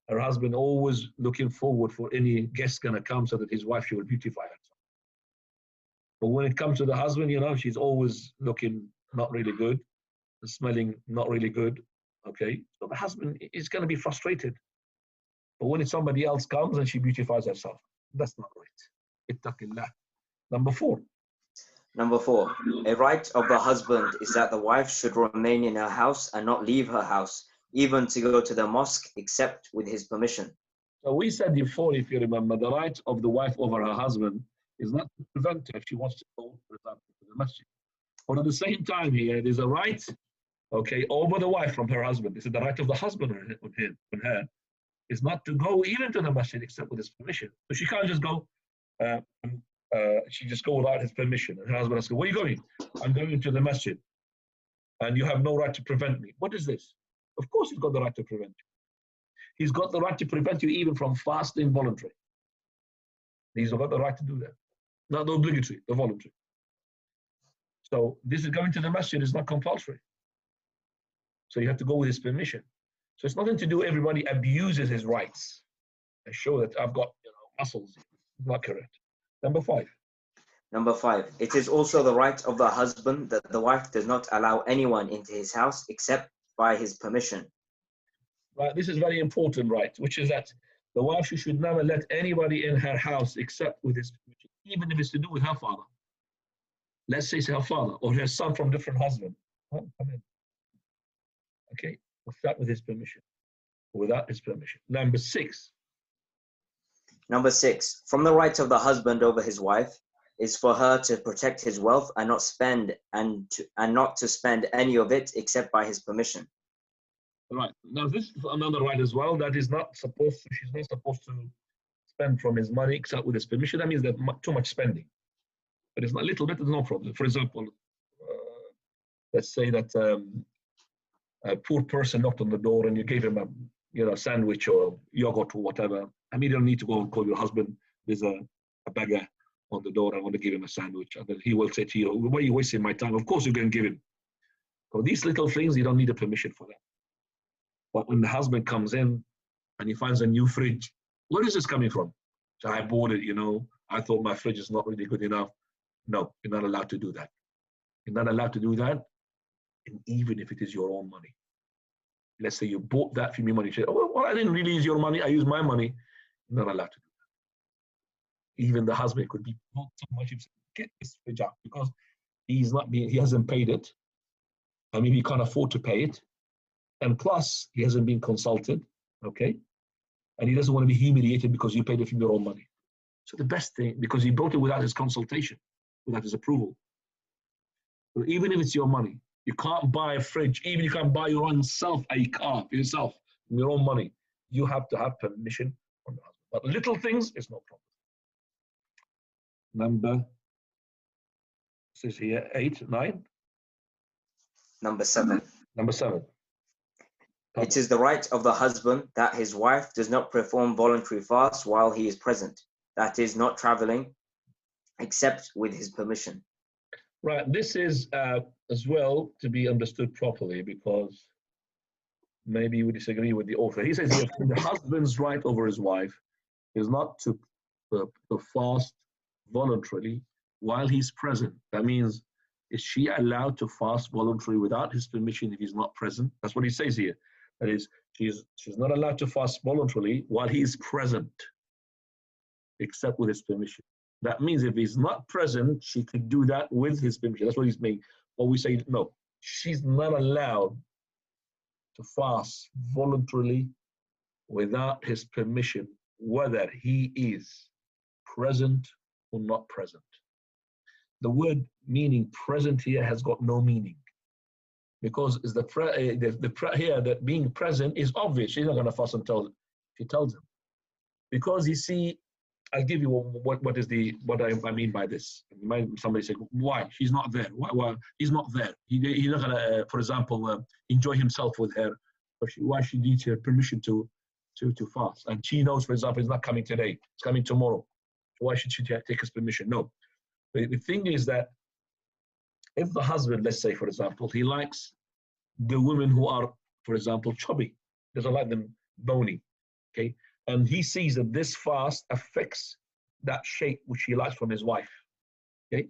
her husband always looking forward for any guest going to come so that his wife, she will beautify herself. But when it comes to the husband, she's always looking not really good, smelling not really good. Okay, so the husband is going to be frustrated. But when somebody else comes and she beautifies herself, that's not right. Ittaqillah. Number four, a right of the husband is that the wife should remain in her house and not leave her house, even to go to the mosque, except with his permission. So we said before, if you remember, the right of the wife over her husband is not to prevent her if she wants to go, for example, to the masjid. But at the same time here, it is a right, okay, over the wife from her husband. This is the right of the husband on her, is not to go even to the masjid except with his permission. So she can't just go, she just go without his permission. And her husband asks her, where are you going? I'm going to the masjid. And you have no right to prevent me. What is this? Of course he's got the right to prevent you. He's got the right to prevent you even from fasting voluntary. He's got the right to do that. Not the obligatory, the voluntary. So this is going to the masjid is not compulsory. So you have to go with his permission. So it's nothing to do, everybody abuses his rights and show that I've got muscles. Not correct. Number five, it is also the right of the husband that the wife does not allow anyone into his house except by his permission. Right, this is very important, right? Which is that The wife, she should never let anybody in her house except with his permission, even if it's to do with her father. Let's say it's her father or her son from different husband. Oh, come in. Okay, except with his permission, without his permission. Number 6. Number 6, from the right of the husband over his wife is for her to protect his wealth and not spend not to spend any of it except by his permission. Right. Now this is another right as well. That is not supposed to, she's not supposed to spend from his money except with his permission. That means that too much spending. But it's not a little bit, it's no problem. For example, let's say that a poor person knocked on the door and you gave him a sandwich or yogurt or whatever. I mean, you don't need to go and call your husband. There's a beggar on the door. I want to give him a sandwich. And then he will say to you, why are you wasting my time? Of course you're going to give him. So these little things, you don't need a permission for that. But when the husband comes in and he finds a new fridge, where is this coming from? So I bought it, I thought my fridge is not really good enough. No, you're not allowed to do that. You're not allowed to do that, and even if it is your own money. Let's say you bought that from your money. You say, oh, well, I didn't really use your money. I used my money. You're not allowed to do that. Even the husband could be so much. Get this fridge out because he hasn't paid it. I mean, he can't afford to pay it. And plus, he hasn't been consulted, okay? And he doesn't want to be humiliated because you paid it from your own money. So the best thing, because he bought it without his consultation, without his approval. So even if it's your money, you can't buy a fridge, even you can't buy your own self a car for yourself, from your own money. You have to have permission from the husband. But little things, it's no problem. Number, says here, 8, 9? Number 7. Number 7. It is the right of the husband that his wife does not perform voluntary fast while he is present, that is, not traveling, except with his permission. Right, this is as well to be understood properly because maybe we disagree with the author. He says here, the husband's right over his wife is not to fast voluntarily while he's present. That means, is she allowed to fast voluntarily without his permission if he's not present? That's what he says here. That is, she's not allowed to fast voluntarily while he is present, except with his permission. That means if he's not present, she could do that with his permission. That's what he's saying. But we say, no, she's not allowed to fast voluntarily without his permission, whether he is present or not present. The word meaning present here has got no meaning. Because is here that being present is obvious. She's not going to fast until she tells him. Because you see, I'll give you what I mean by this. Somebody say, why? She's not there. Why? He's not there. He's not going to, for example, enjoy himself with her. Why she needs her permission to fast? And she knows, for example, he's not coming today. It's coming tomorrow. Why should she take his permission? No. The thing is that if the husband, let's say, for example, he likes the women who are, for example, chubby, doesn't like them bony, okay? And he sees that this fast affects that shape which he likes from his wife, okay?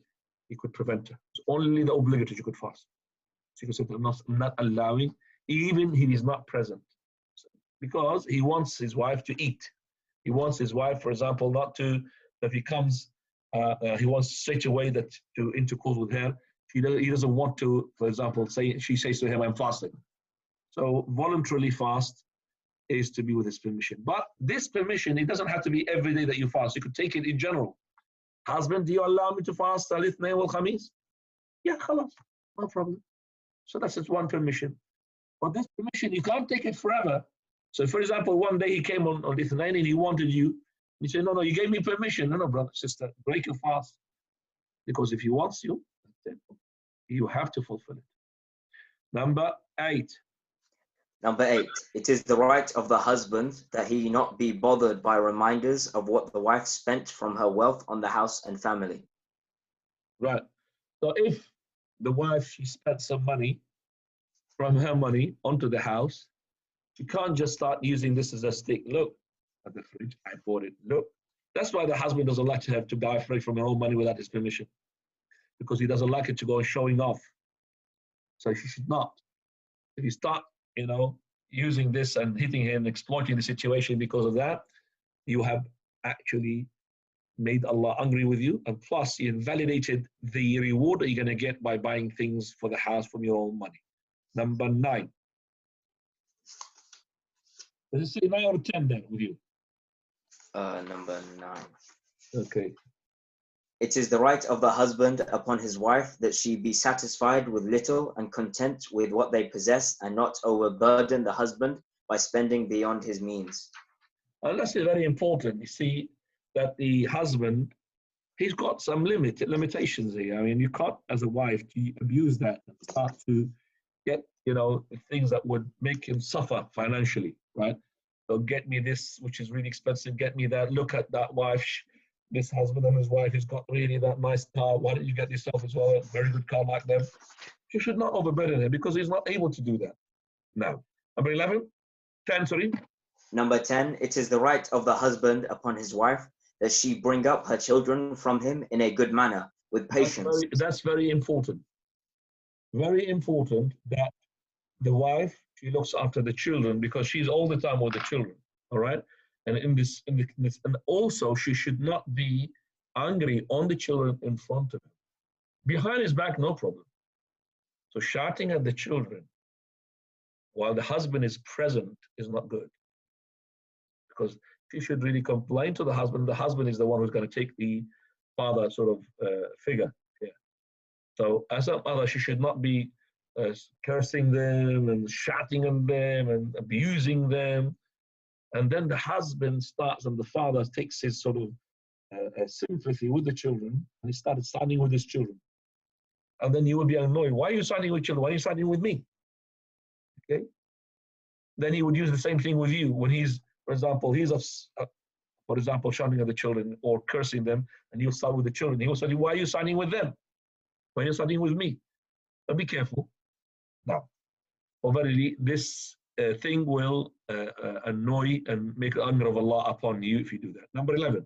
He could prevent her. It's only the obligatory you could fast. So you could say, I'm not allowing, even if he is not present. Because he wants his wife to eat. He wants his wife, for example, not to, if he comes, he wants straight away that to intercourse with her. He doesn't want to, for example, she says to him, I'm fasting. So voluntarily fast is to be with his permission. But this permission, it doesn't have to be every day that you fast. You could take it in general. Husband, do you allow me to fast al-Ithnain wal-Khamis? Yeah, khalas, no problem. So that's just one permission. But this permission, you can't take it forever. So for example, one day he came on Ithnain and he wanted you. You say, no, you gave me permission. No, brother, sister, break your fast. Because if he wants you, you have to fulfill it. Number 8. Number 8. It is the right of the husband that he not be bothered by reminders of what the wife spent from her wealth on the house and family. Right. So if the wife, she spent some money from her money onto the house, she can't just start using this as a stick. Look at the fridge, I bought it. Look. That's why the husband doesn't like to have to buy a fridge from her own money without his permission. Because he doesn't like it to go showing off. So she should not. If you start, using this and hitting him, exploiting the situation because of that, you have actually made Allah angry with you, and plus you invalidated the reward that you're going to get by buying things for the house from your own money. Number 9. Does it say 9 or 10 there with you? Number 9. Okay. It is the right of the husband upon his wife that she be satisfied with little and content with what they possess, and not overburden the husband by spending beyond his means. And that's very important. You see that the husband, he's got some limitations here. I mean, you can't, as a wife, to abuse that and start to get, things that would make him suffer financially, right? So get me this, which is really expensive. Get me that. Look at that wife. This husband and his wife has got really that nice car. Why don't you get yourself as well a very good car like them? You should not overburden him because he's not able to do that. Now, number 11, 10, sorry. Number 10, it is the right of the husband upon his wife that she bring up her children from him in a good manner, with patience. That's very important. Very important that the wife, she looks after the children because she's all the time with the children, all right? And and also she should not be angry on the children in front of him. Behind his back, no problem. So shouting at the children while the husband is present is not good. Because she should really complain to the husband. The husband is the one who's going to take the father sort of figure here. So as a mother, she should not be cursing them and shouting at them and abusing them. And then the husband starts, and the father takes his sort of sympathy with the children, and he started standing with his children. And then you will be annoyed. Why are you standing with children? Why are you standing with me? Okay. Then he would use the same thing with you when he's, for example, shouting at the children or cursing them, and you'll start with the children. He will say, why are you standing with them? Why are you standing with me? So be careful. Now, verily, this thing will annoy and make the anger of Allah upon you if you do that. Number 11.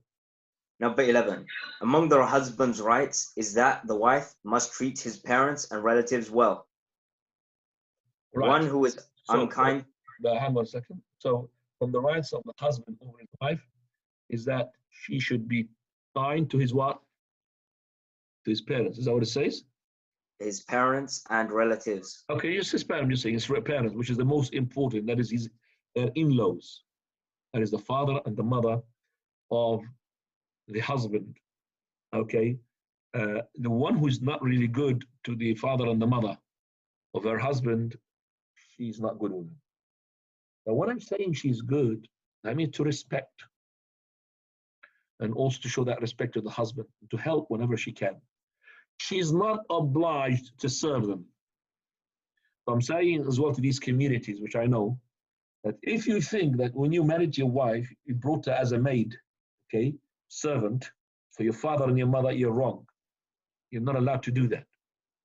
Number 11. Among the husband's rights is that the wife must treat his parents and relatives well. Right. One who is unkind. Hang on a second. So, from the rights of the husband over his wife is that she should be kind to his what? To his parents. Is that what it says? His parents and relatives. Okay, yes, his parents. You're saying his parents, which is the most important. That is his in-laws. That is the father and the mother of the husband. Okay, the one who is not really good to the father and the mother of her husband, she's not good with him. Now, when I'm saying she's good, I mean to respect, and also to show that respect to the husband, to help whenever she can. She's not obliged to serve them. So I'm saying as well to these communities, which I know, that if you think that when you married your wife, you brought her as a maid, okay, servant for your father and your mother, you're wrong. You're not allowed to do that.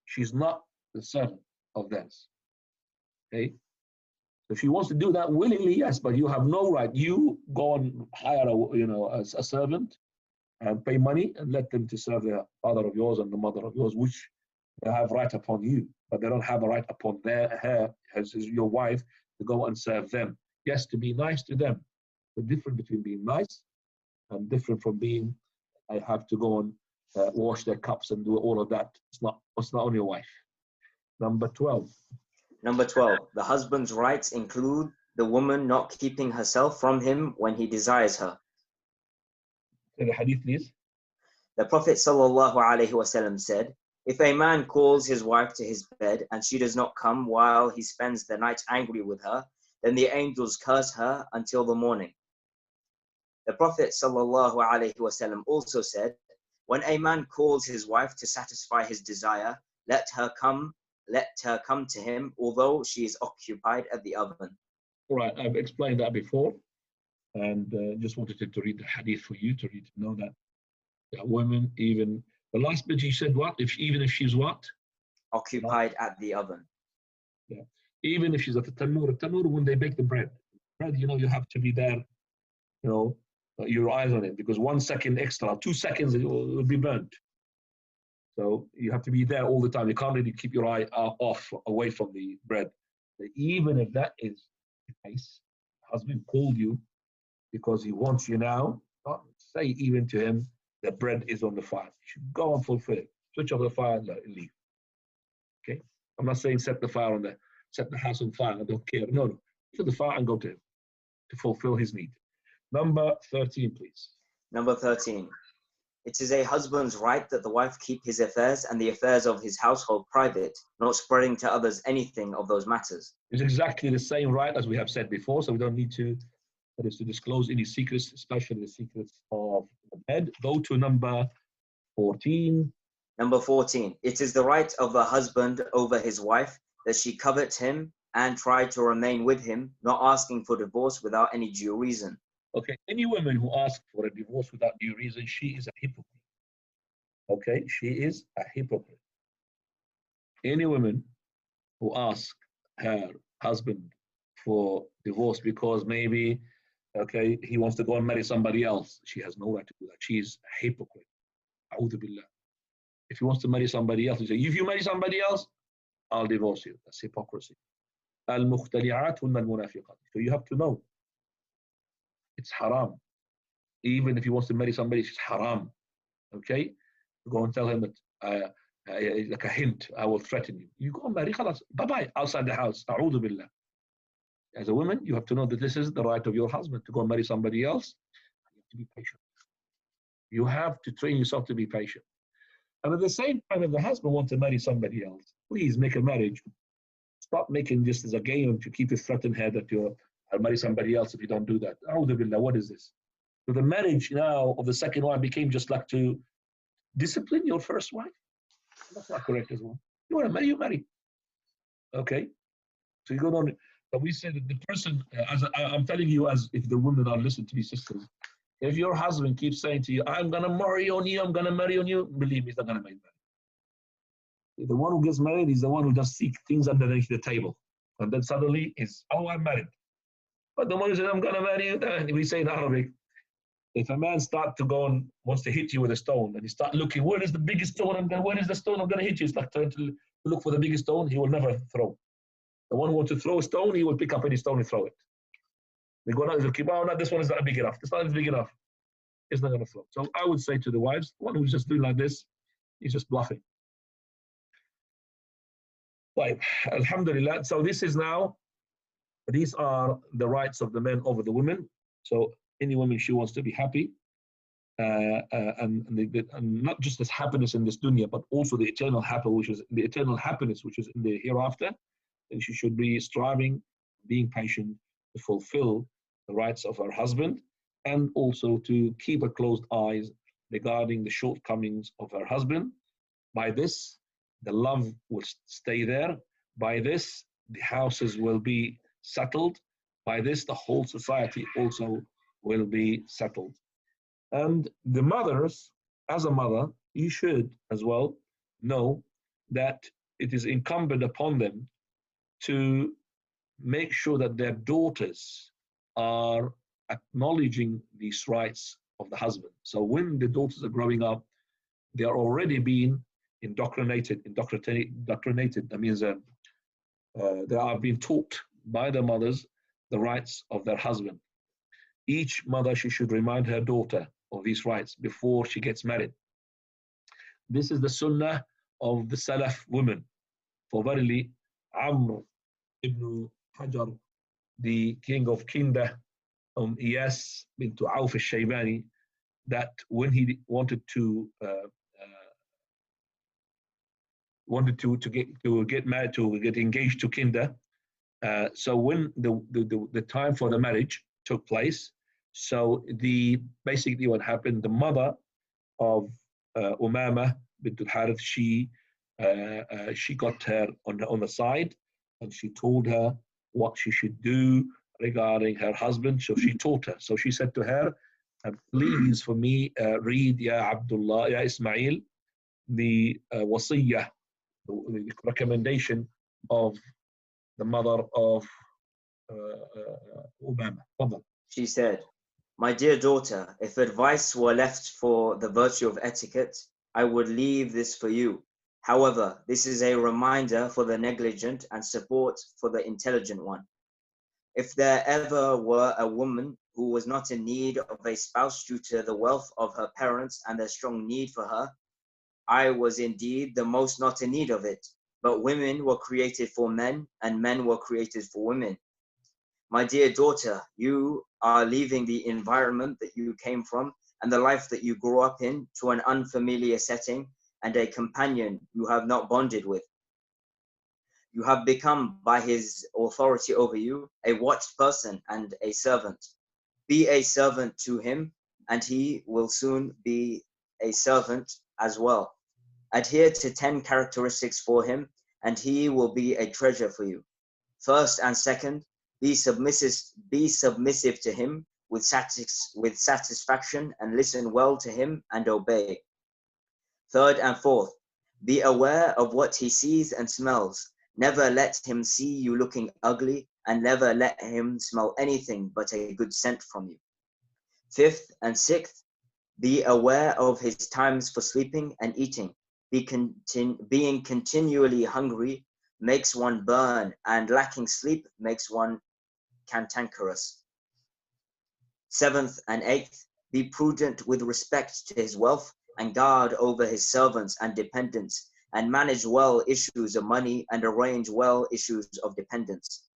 She's not the servant of theirs. Okay? If she wants to do that willingly, yes, but you have no right. You go and hire a servant and pay money and let them to serve the father of yours and the mother of yours, which they have right upon you, but they don't have a right upon her as your wife to go and serve them. Yes, to be nice to them. The difference between being nice and different from being, I have to go and wash their cups and do all of that. It's not on your wife. Number 12. Number 12. The husband's rights include the woman not keeping herself from him when he desires her. Say the hadith, please. The Prophet ﷺ said, if a man calls his wife to his bed and she does not come while he spends the night angry with her, then the angels curse her until the morning. The Prophet ﷺ also said, when a man calls his wife to satisfy his desire, let her come to him, although she is occupied at the oven. All right, I've explained that before, and just wanted to read the hadith for you to know that women, even the last bit he said, what? Even if she's what? Occupied at the oven. Yeah. Even if she's at the tanur, when they bake the bread, you have to be there, your eyes on it, because 1 second extra, 2 seconds, it will be burnt. So you have to be there all the time. You can't really keep your eye away from the bread. But even if that is the case, husband called you because he wants you now, not say even to him, the bread is on the fire. You should go and fulfill it. Switch off the fire and leave. Okay? I'm not saying set the house on fire, I don't care. No. To the fire and go to him to fulfill his need. Number 13, please. Number 13. It is a husband's right that the wife keep his affairs and the affairs of his household private, not spreading to others anything of those matters. It's exactly the same right as we have said before, so we don't need to disclose any secrets, especially the secrets of the bed. Go to number 14. Number 14. It is the right of the husband over his wife that she covet him and try to remain with him, not asking for divorce without any due reason. Okay, any woman who asks for a divorce without due reason, she is a hypocrite. Okay, she is a hypocrite. Any woman who asks her husband for divorce because maybe, okay, he wants to go and marry somebody else, she has no right to do that. She is a hypocrite. A'udhu billah. If he wants to marry somebody else, he says, if you marry somebody else, I'll divorce you. That's hypocrisy. Al-mukhtali'at hunna al-munafiqat. So you have to know. It's haram. Even if he wants to marry somebody, it's haram. Okay? Go and tell him that, like a hint, I will threaten you. You go and marry, khalas, bye-bye, outside the house. A'udhu billah. As a woman, you have to know that this is the right of your husband to go and marry somebody else. You have to be patient. You have to train yourself to be patient. And at the same time, if the husband wants to marry somebody else, please make a marriage. Stop making this as a game to keep a threatened head that I'll marry somebody else if you don't do that. A'udhu billah, what is this? So the marriage now of the second wife became just like to discipline your first wife. That's not correct as well. You want to marry, you marry. Okay? So you go on. But we say that the person, as I'm telling you, as if the women are listening to me, sisters, if your husband keeps saying to you, I'm going to marry on you, I'm going to marry on you, believe me, he's not going to make married. The one who gets married is the one who just seeks things underneath the table. And then suddenly is, oh, I'm married. But the one who says, I'm going to marry you, then we say in Arabic, if a man starts to go and wants to hit you with a stone, and he start looking, where is the biggest stone? Where is the stone I'm going to hit you? It's like trying to look for the biggest stone, he will never throw. The one who wants to throw a stone, he will pick up any stone and throw it. They go, oh, no, this one is not big enough. This one is big enough. It's not going to throw. So I would say to the wives, the one who's just doing like this, he's just bluffing. Right, alhamdulillah. So this is now, these are the rights of the men over the women. So any woman, she wants to be happy, and not just this happiness in this dunya, but also the eternal happiness, which is in the hereafter. And she should be striving, being patient to fulfill the rights of her husband, and also to keep a closed eyes regarding the shortcomings of her husband. By this, the love will stay there. By this, the houses will be settled. By this, the whole society also will be settled. And the mothers, as a mother, you should as well know that it is incumbent upon them to make sure that their daughters are acknowledging these rights of the husband. So when the daughters are growing up, they are already being indoctrinated. That means they are being taught by their mothers the rights of their husband. Each mother, she should remind her daughter of these rights before she gets married. This is the sunnah of the Salaf women. For verily, Amr ibn Hajar, the king of Kinda, Iyas bint Auf al-Shaybani, that when he wanted to get married, to get engaged to Kinda, so when the time for the marriage took place, so basically what happened, the mother of Umama bint al-Harith, she got her on the side, and she told her what she should do regarding her husband. So she taught her. So she said to her, please for me read Ya Abdullah, Ya Ismail, the wasiyah, the recommendation of the mother of Umama. She said, my dear daughter, if advice were left for the virtue of etiquette, I would leave this for you. However, this is a reminder for the negligent and support for the intelligent one. If there ever were a woman who was not in need of a spouse due to the wealth of her parents and their strong need for her, I was indeed the most not in need of it. But women were created for men, and men were created for women. My dear daughter, you are leaving the environment that you came from and the life that you grew up in to an unfamiliar setting and a companion you have not bonded with. You have become, by his authority over you, a watched person and a servant. Be a servant to him, and he will soon be a servant as well. Adhere to 10 characteristics for him, and he will be a treasure for you. First and second, be submissive to him with satisfaction, and listen well to him and obey. Third and fourth, be aware of what he sees and smells. Never let him see you looking ugly, and never let him smell anything but a good scent from you. Fifth and sixth, be aware of his times for sleeping and eating. Being continually hungry makes one burn, and lacking sleep makes one cantankerous. Seventh and eighth, be prudent with respect to his wealth, and guard over his servants and dependents, and manage well issues of money, and arrange well issues of dependence.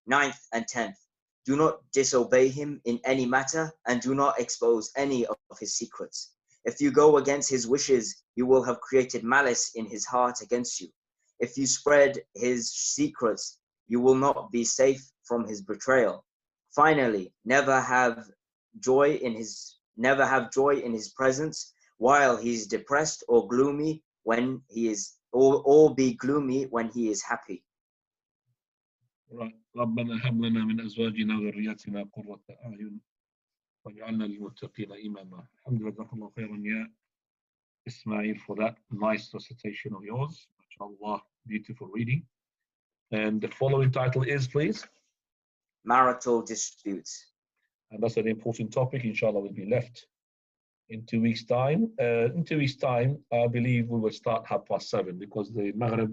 Ninth and 10th, do not disobey him in any matter, and do not expose any of his secrets. If you go against his wishes, you will have created malice in his heart against you. If you spread his secrets, you will not be safe from his betrayal. Finally, never have joy in his presence while he is depressed, or gloomy when he is, or be gloomy when he is happy. ربنا هب لنا من أزواجنا وذرياتنا قرة أعين واجعلنا للمتقين إماما. Alhamdulillah, jazakallahu khairan ya Ismail for that nice recitation of yours. MashaAllah, beautiful reading. And the following title is, please? Marital disputes. And that's an important topic. Inshallah, will be left in 2 weeks' time. In 2 weeks' time, I believe we will start 7:30 because the Maghrib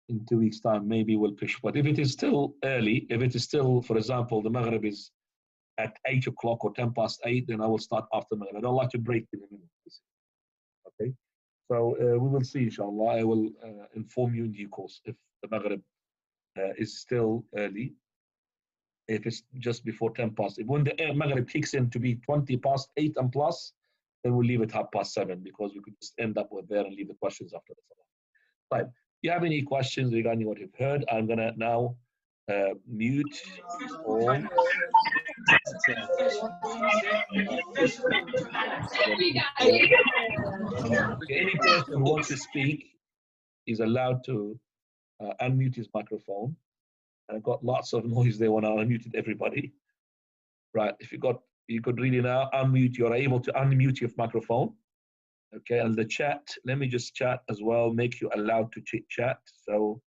in 2 weeks' time maybe will push. But if it is still early, if it is still, for example, the Maghrib is at 8 o'clock or 8:10, then I will start after Maghrib. I don't like to break in the middle. Okay, so we will see, inshallah. I will inform you in due course if the Maghrib is still early. If it's just before 10:10, if when the Maghrib kicks in to be 8:20 and plus, then we'll leave it 7:30 because we could just end up with there and leave the questions after the salah. Right. If you have any questions regarding what you've heard, I'm gonna now mute all. Any person who wants to speak is allowed to unmute his microphone. I've got lots of noise there when I unmuted everybody. Right, if you could really now unmute, you're able to unmute your microphone. Okay, and the chat, let me just chat as well, make you allowed to chat. So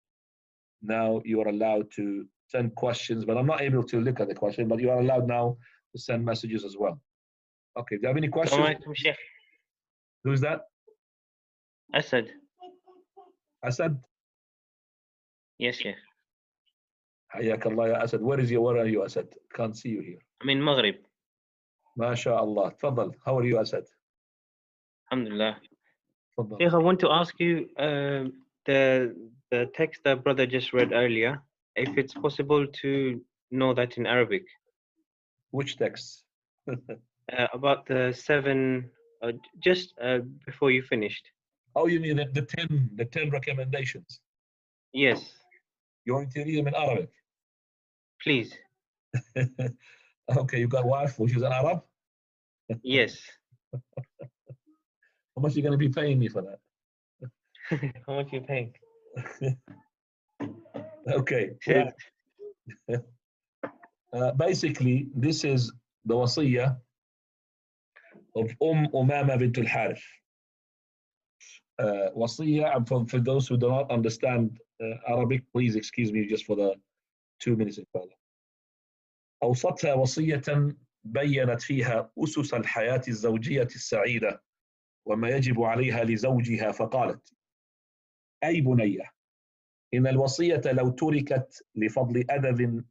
now you are allowed to send questions, but I'm not able to look at the question, but you are allowed now to send messages as well. Okay, do you have any questions? Who's that? Asad. Asad? Yes, Sheikh. حياك الله يا أسد. Where are you, Asad? Can't see you here. I'm in Maghrib. ما شاء الله. تفضل. How are you, Asad? Alhamdulillah. تفضل. Sheikh, I want to ask you the text that brother just read earlier, if it's possible to know that in Arabic. Which text? About the 7, just before you finished. Oh, you mean the 10 recommendations? Yes. You want to read them in Arabic? Please. Okay, you got wife, which is an Arab? Yes. How much are you going to be paying me for that? How much are you paying? Okay. Basically, this is the wasiyah of Umama bint al-Harith. Wasiyah, for those who do not understand Arabic, please excuse me just for the 2 minutes. أوصتها وصية بيّنت فيها أسس الحياة الزوجية السعيدة وما يجب عليها لزوجها، فقالت: أي بنية، إن الوصية لو تركت لفضل أدب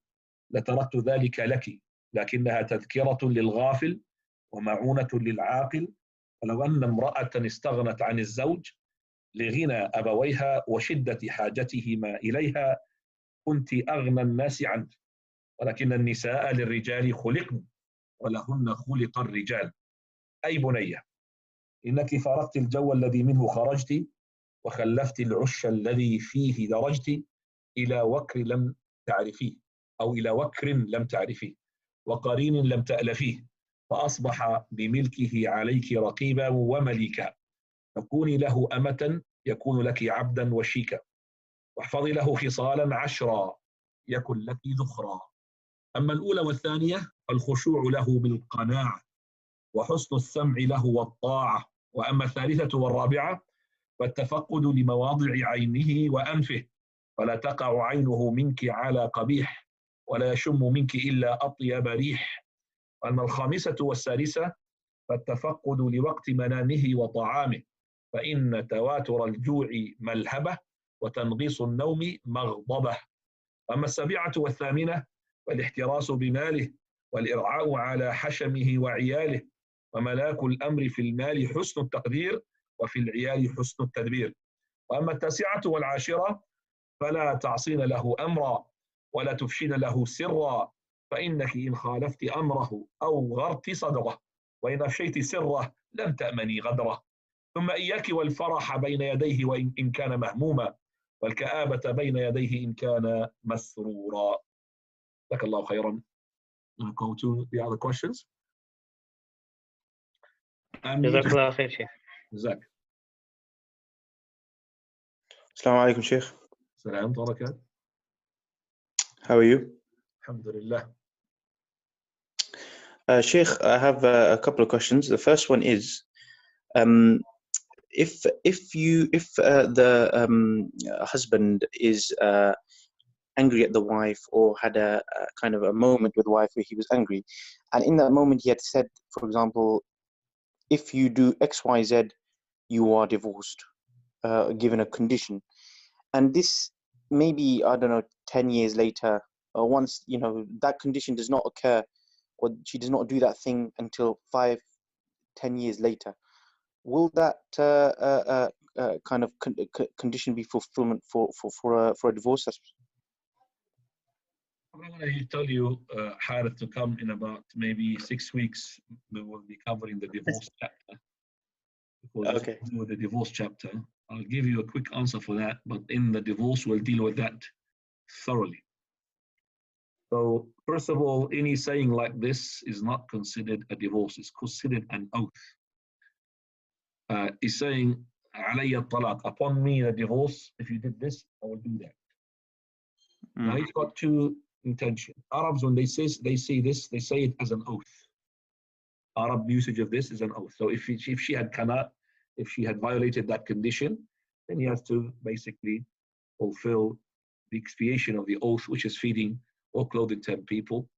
لتركت ذلك لك، لكنها تذكرة للغافل ومعونة للعاقل. فلو أن امرأة استغنت عن الزوج لغنى أبويها وشدة حاجتهما إليها كنت أغنى الناس عنه، ولكن النساء للرجال خلقن ولهن خلق الرجال. أي بنية، إنك فارقت الجو الذي منه خرجت، وخلفت العش الذي فيه درجت، إلى وكر لم تعرفيه، أو إلى وكر لم تعرفيه، وقرين لم تألفيه، فأصبح بملكه عليك رقيبا ومليكا. فكوني له أمة يكون لك عبدا وشيكا، واحفظي له خصالا 10 يكن لك ذخرا. أما الأولى والثانية فالخشوع له بالقناعة، وحسن السمع له والطاعة. وأما الثالثة والرابعة فالتفقد لمواضع عينه وأنفه، فلا تقع عينه منك على قبيح، ولا يشم منك إلا أطيب ريح. وأما الخامسة والسادسة فالتفقد لوقت منامه وطعامه، فإن تواتر الجوع ملهبة، وتنغيص النوم مغضبة. أما السابعة والثامنة فالاحتراس بماله، والإرعاء على حشمه وعياله. وملاك الأمر في المال حسن التقدير، وفي العيال حسن التدبير. وأما التاسعة والعاشرة فلا تعصين له أمرا، ولا تفشين له سرا، فإنك إن خالفت أمره أو غرت صدره، وإن أفشيت سره لم تأمني غدره. ثم إياك والفرح بين يديه وإن كان مهموما، والكآبة بين يديه إن كان مسرورا. جزاك الله خيرا. I'll go to the other questions. جزاك الله خير شيخ. جزاك. السلام عليكم شيخ. السلام عليكم. How are you? Alhamdulillah. Sheikh, I have a couple of questions. The first one is, if the husband is angry at the wife, or had a kind of a moment with the wife where he was angry, and in that moment he had said, for example, if you do X, Y, Z, you are divorced, given a condition, and this maybe, I don't know, 10 years later, or once, you know, that condition does not occur, or she does not do that thing until 5-10 years later, will that kind of condition be fulfillment for a divorce? I'm going to tell you, Harith, to come in about maybe 6 weeks. We will be covering the divorce chapter. Because Okay. with the divorce chapter, I'll give you a quick answer for that, but in the divorce, we'll deal with that thoroughly. So, first of all, any saying like this is not considered a divorce, it's considered an oath. He's saying, alayya talaq, upon me the divorce, if you did this, I will do that. Now, he's got two intentions. Arabs, when they say this, they say it as an oath. Arab usage of this is an oath. So if she had violated that condition, then he has to basically fulfill the expiation of the oath, which is feeding or clothing 10 people,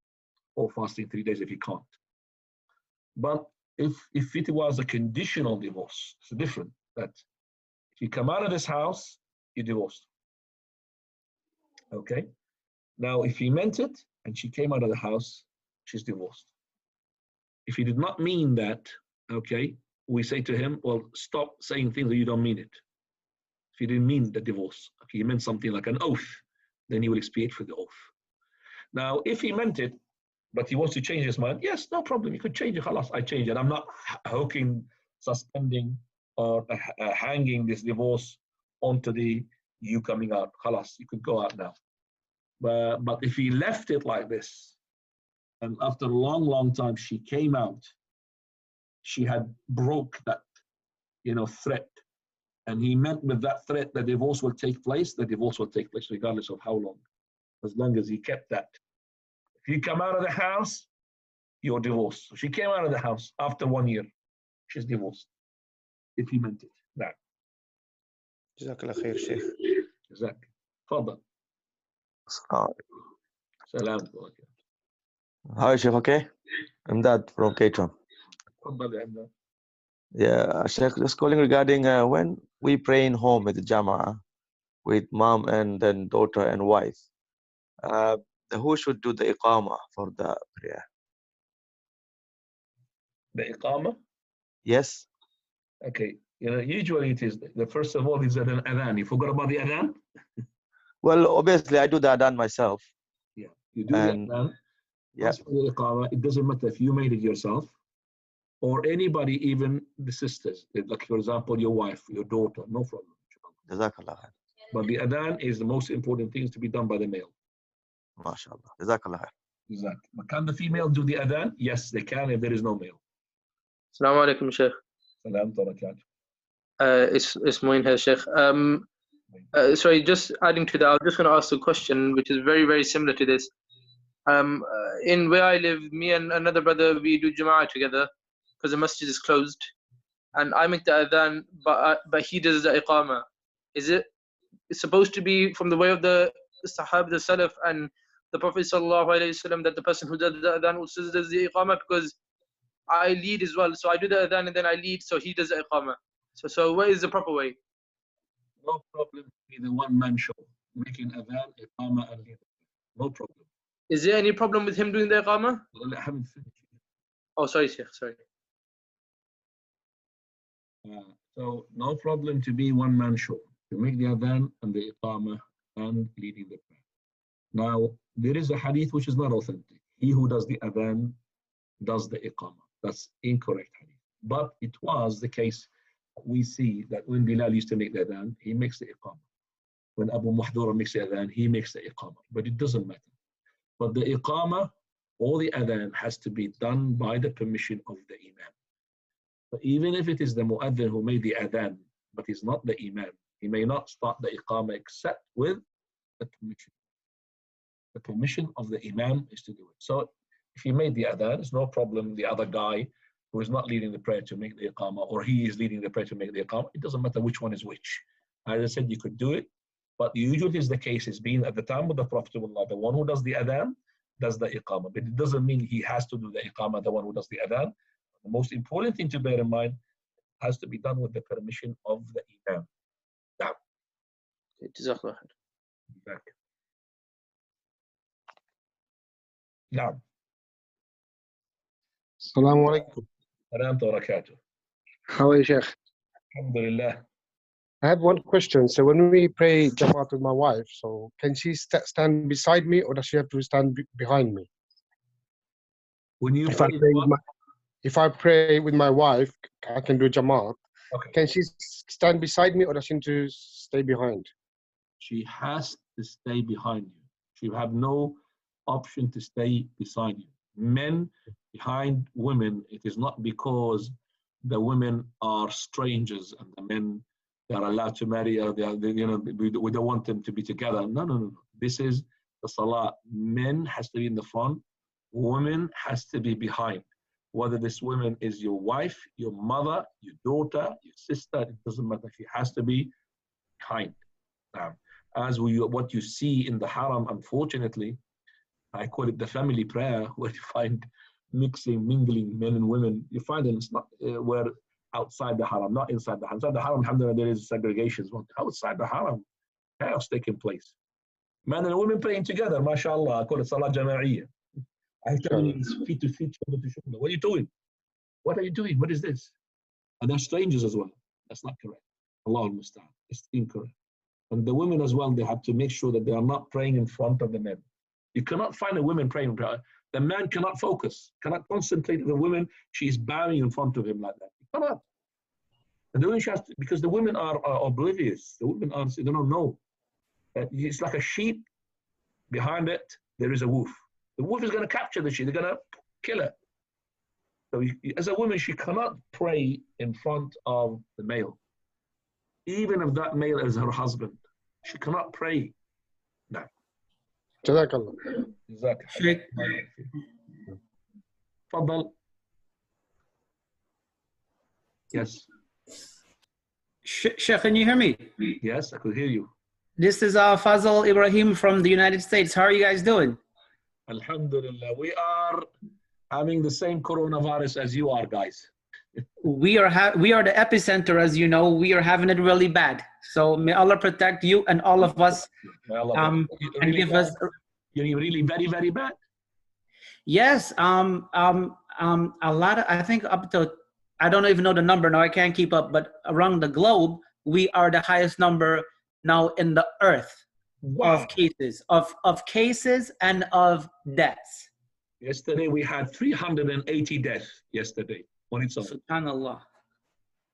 or fasting 3 days if he can't. But if it was a conditional divorce, it's different. That if you come out of this house, you're divorced. Okay? Now, if he meant it and she came out of the house, she's divorced. If he did not mean that, okay, we say to him, well, stop saying things that you don't mean it. If he didn't mean the divorce, okay, he meant something like an oath, then he will expiate for the oath. Now, if he meant it, but he wants to change his mind, yes, no problem. You could change it. Khalas, I change it. I'm not hooking, suspending, or hanging this divorce onto you coming out. Khalas, you could go out now. But if he left it like this, and after a long, long time, she came out, she had broke that, threat. And he meant with that threat, the divorce will take place. The divorce will take place regardless of how long, as long as he kept that. If you come out of the house, you're divorced. So she came out of the house after 1 year. She's divorced. If he meant it. Now. Jazakallah khair, Sheikh. Jazak. Fadal. Salam. Hi, Sheikh. Okay? I'm Dad from Caterham. Fadal. Yeah, Sheikh, just calling regarding when we pray in home with the Jama'ah, with mom and then daughter and wife. Who should do the Iqamah for the prayer? The iqama? Yes. Okay. Usually it is, the first of all is an adhan. You forgot about the adhan? Well, obviously I do the adhan myself. Yeah. You do And the adhan. yeah, As for the iqama, it doesn't matter if you made it yourself or anybody, even the sisters. Like, for example, your wife, your daughter, no problem. Jazakallah khair. But the adhan is the most important thing to be done by the male. MashaAllah. Jazakallah khair. Exactly. But can the female do the adhan? Yes, they can if there is no male. Assalamu alaikum, Sheikh. Salam barakatuh. It's Moin here, Sheikh. Sorry, just adding to that, I was just going to ask a question which is very, very similar to this. In where I live, me and another brother, we do Jama'ah together because the masjid is closed. And I make the adhan, but he does the iqama. Is it supposed to be from the way of the Sahab, the Salaf, and the Prophet ﷺ that the person who does the adhan also does the iqama? Because I lead as well. So I do the adhan and then I lead, so he does the iqama. So what is the proper way? No problem. Be the one-man show. Making adhan, iqama, and lead. No problem. Is there any problem with him doing the iqama? Well, I haven't finished. Oh, sorry, Sheikh, sorry. So no problem to be one-man show. To make the adhan and the iqama and leading the prayer. Now, there is a hadith which is not authentic. He who does the adhan does the iqama. That's incorrect hadith. But it was the case. We see that when Bilal used to make the adhan, he makes the iqama. When Abu Mahdura makes the adhan, he makes the iqama. But it doesn't matter. But the iqama or the adhan has to be done by the permission of the imam. So even if it is the mu'adhin who made the adhan, but he's not the imam, he may not start the iqama except with the permission. The permission of the imam is to do it. So if he made the adhan, it's no problem. The other guy who is not leading the prayer to make the iqama, or he is leading the prayer to make the iqama, it doesn't matter which one is which. As I said, you could do it, but usually is the case is being at the time of the Prophet, the one who does the adhan does the iqama. But it doesn't mean he has to do the iqama, the one who does the adhan. The most important thing to bear in mind has to be done with the permission of the imam. Now, Jazakallah. Now, Assalamu alaikum. Salam barakatuh. How are you, Sheikh? Alhamdulillah. I have one question. So when we pray Jamaat with my wife, so can she stand beside me or does she have to stand behind me? When you If I pray with my wife, I can do Jamaat. Okay. Can she stand beside me or does she need to stay behind? She has to stay behind you. She have no option to stay beside you. Men behind women, it is not because the women are strangers and the men they are allowed to marry, or we don't want them to be together. No. This is the salah. Men has to be in the front, women has to be behind. Whether this woman is your wife, your mother, your daughter, your sister, it doesn't matter. She has to be behind. As what you see in the haram, unfortunately, I call it the family prayer, where you find mingling men and women. You find them, it's not where outside the haram, not inside the haram. Inside the haram, alhamdulillah, there is segregations. But outside the haram, chaos taking place. Men and women praying together, mashallah. I call it salah jama'iyya. I tell you, it's feet to feet, shoulder to shoulder. What are you doing? What are you doing? What is this? And they're strangers as well. That's not correct. Allah al-Musta'an. It's incorrect. And the women as well, they have to make sure that they are not praying in front of the men. You cannot find a woman praying. The man cannot focus, cannot concentrate. The woman, she is bowing in front of him like that. You cannot. And the woman has to, because the women are oblivious. The women are, they don't know. It's like a sheep. Behind it, there is a wolf. The wolf is going to capture the sheep. They're going to kill it. So as a woman, she cannot pray in front of the male. Even if that male is her husband, she cannot pray. No. Jazakallah. Sheikh. Fadal. Yes. Sheikh, can you hear me? Yes, I could hear you. This is Fazal Ibrahim from the United States. How are you guys doing? Alhamdulillah. We are having the same coronavirus as you are, guys. We are the epicenter, as you know. We are having it really bad. So may Allah protect you and all of us. And give us. You're really very, very bad. Yes. A lot of, I think up to, I don't even know the number now, I can't keep up, but around the globe, we are the highest number now in the earth of cases, of cases and of deaths. Yesterday we had 380 deaths yesterday on its own. Subhanallah.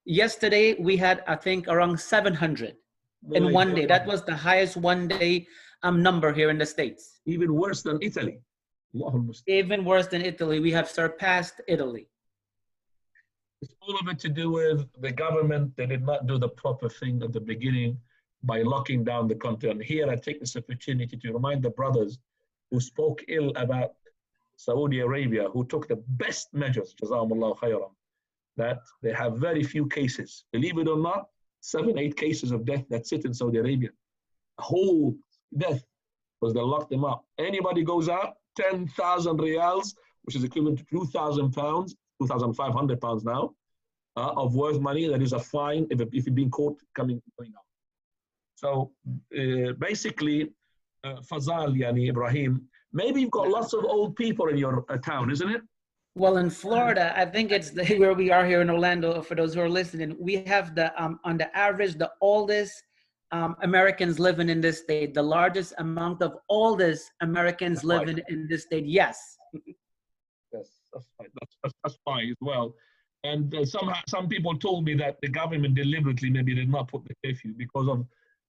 Yesterday we had, I think, around 700 in one day. That was the highest one day number here in the States. Even worse than Italy. Even worse than Italy. We have surpassed Italy. It's all of it to do with the government. They did not do the proper thing at the beginning by locking down the country. And here I take this opportunity to remind the brothers who spoke ill about Saudi Arabia, who took the best measures, Jazakumullah khairan, that they have very few cases. Believe it or not, 7-8 cases of death, that's it in Saudi Arabia. A whole death because they locked them up. Anybody goes out, 10,000 riyals, which is equivalent to 2,000 pounds, 2,500 pounds now, of worth money. That is a fine if you're being caught going out. So basically, Fazal, Yani Ibrahim, maybe you've got lots of old people in your town, isn't it? Well, in Florida, I think it's where we are here in Orlando. For those who are listening, we have the on the average the oldest Americans living in this state, the largest amount of oldest Americans living in this state. Yes. Yes, that's fine. That's fine as well. And some people told me that the government deliberately maybe did not put the curfew because of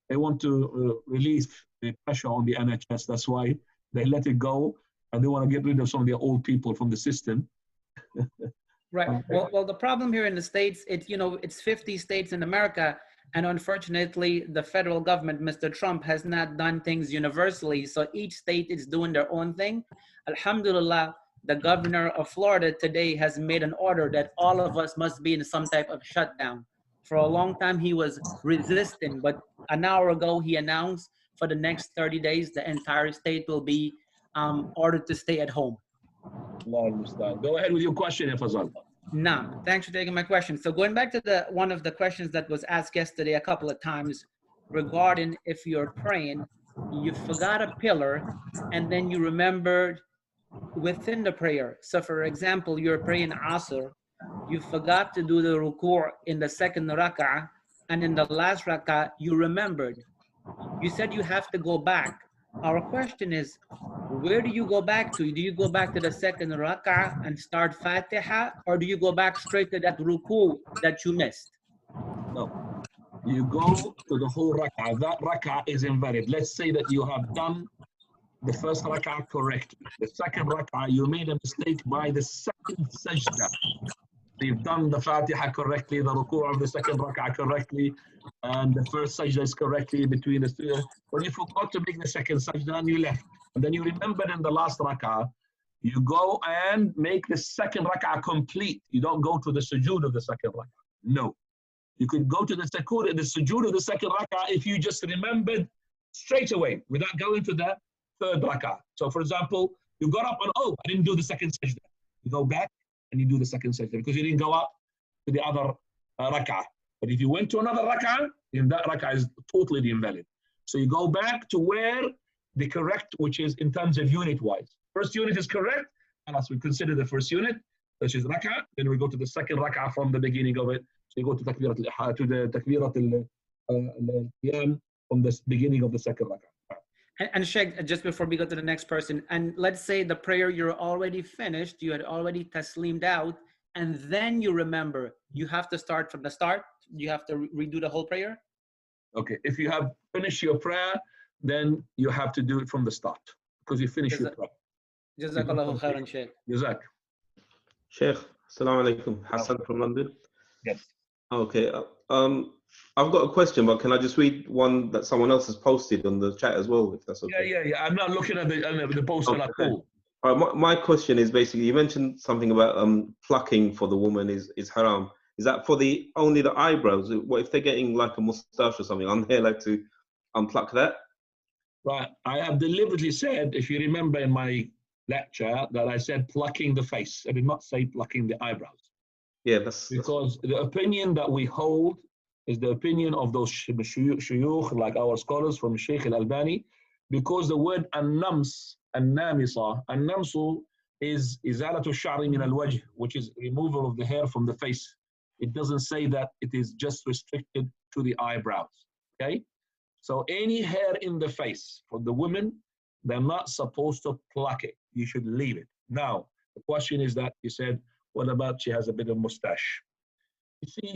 they want to release the pressure on the NHS. That's why they let it go, and they want to get rid of some of the old people from the system. Right. Well, the problem here in the States, it's 50 states in America, and unfortunately, the federal government, Mr. Trump, has not done things universally. So each state is doing their own thing. Alhamdulillah, the governor of Florida today has made an order that all of us must be in some type of shutdown. For a long time, he was resisting, but an hour ago, he announced for the next 30 days, the entire state will be ordered to stay at home. Go ahead with your question, Fazal. Nah, thanks for taking my question. So going back to one of the questions that was asked yesterday a couple of times regarding if you're praying, you forgot a pillar and then you remembered within the prayer. So for example, you're praying Asr, you forgot to do the ruku' in the second rak'ah, and in the last rak'ah, you remembered. You said you have to go back. Our question is, where do you go back to? Do you go back to the second rak'ah and start Fatiha, or do you go back straight to that ruku' that you missed? No. You go to the whole rak'ah. That rak'ah is invalid. Let's say that you have done the first rak'ah correctly. The second rak'ah, you made a mistake by the second sajda. You've done the Fatiha correctly, the ruku' of the second rak'ah correctly, and the first sajda is correctly between the two. When you forgot to make the second sajda and you left, and then you remembered in the last rak'ah, you go and make the second rak'ah complete. You don't go to the sujood of the second rak'ah. No. You could go to the sujood of the second rak'ah if you just remembered straight away without going to the third rak'ah. So for example, you got up and, oh, I didn't do the second sajda. You go back and you do the second sajda because you didn't go up to the other rak'ah. But if you went to another rak'ah, then that rak'ah is totally invalid. So you go back to where the correct, which is in terms of unit-wise. First unit is correct, and as we consider the first unit, which is rak'ah, then we go to the second rak'ah from the beginning of it. So you go to the takbirat al-qiyam from the beginning of the second rak'ah. And Sheikh, just before we go to the next person, and let's say the prayer you're already finished, you had already taslimed out, and then you remember, you have to start from the start? You have to redo the whole prayer? Okay, if you have finished your prayer, then you have to do it from the start, because you finished your prayer. Jazakallahu khairan, Sheikh. Jazak. Sheikh, assalamu alaikum. Hassan from London. Yes. Okay. I've got a question, but can I just read one that someone else has posted on the chat as well, if that's okay? Yeah. I'm not looking at the post at all. All right, my question is basically, you mentioned something about plucking for the woman is haram. Is that for only the eyebrows? What if they're getting like a mustache or something? Aren't they allowed to unpluck that? Right. I have deliberately said, if you remember in my lecture, that I said plucking the face. I did not say plucking the eyebrows. Yeah, because the opinion that we hold is the opinion of those shuyukh, like our scholars from Sheikh al-Albani, because the word an-nams, an-namisa, an-namsu is izalatu sha'ri min al-wajh, which is removal of the hair from the face. It doesn't say that it is just restricted to the eyebrows. Okay? So any hair in the face for the women, they're not supposed to pluck it. You should leave it. Now, the question is that you said, what about she has a bit of mustache? You see,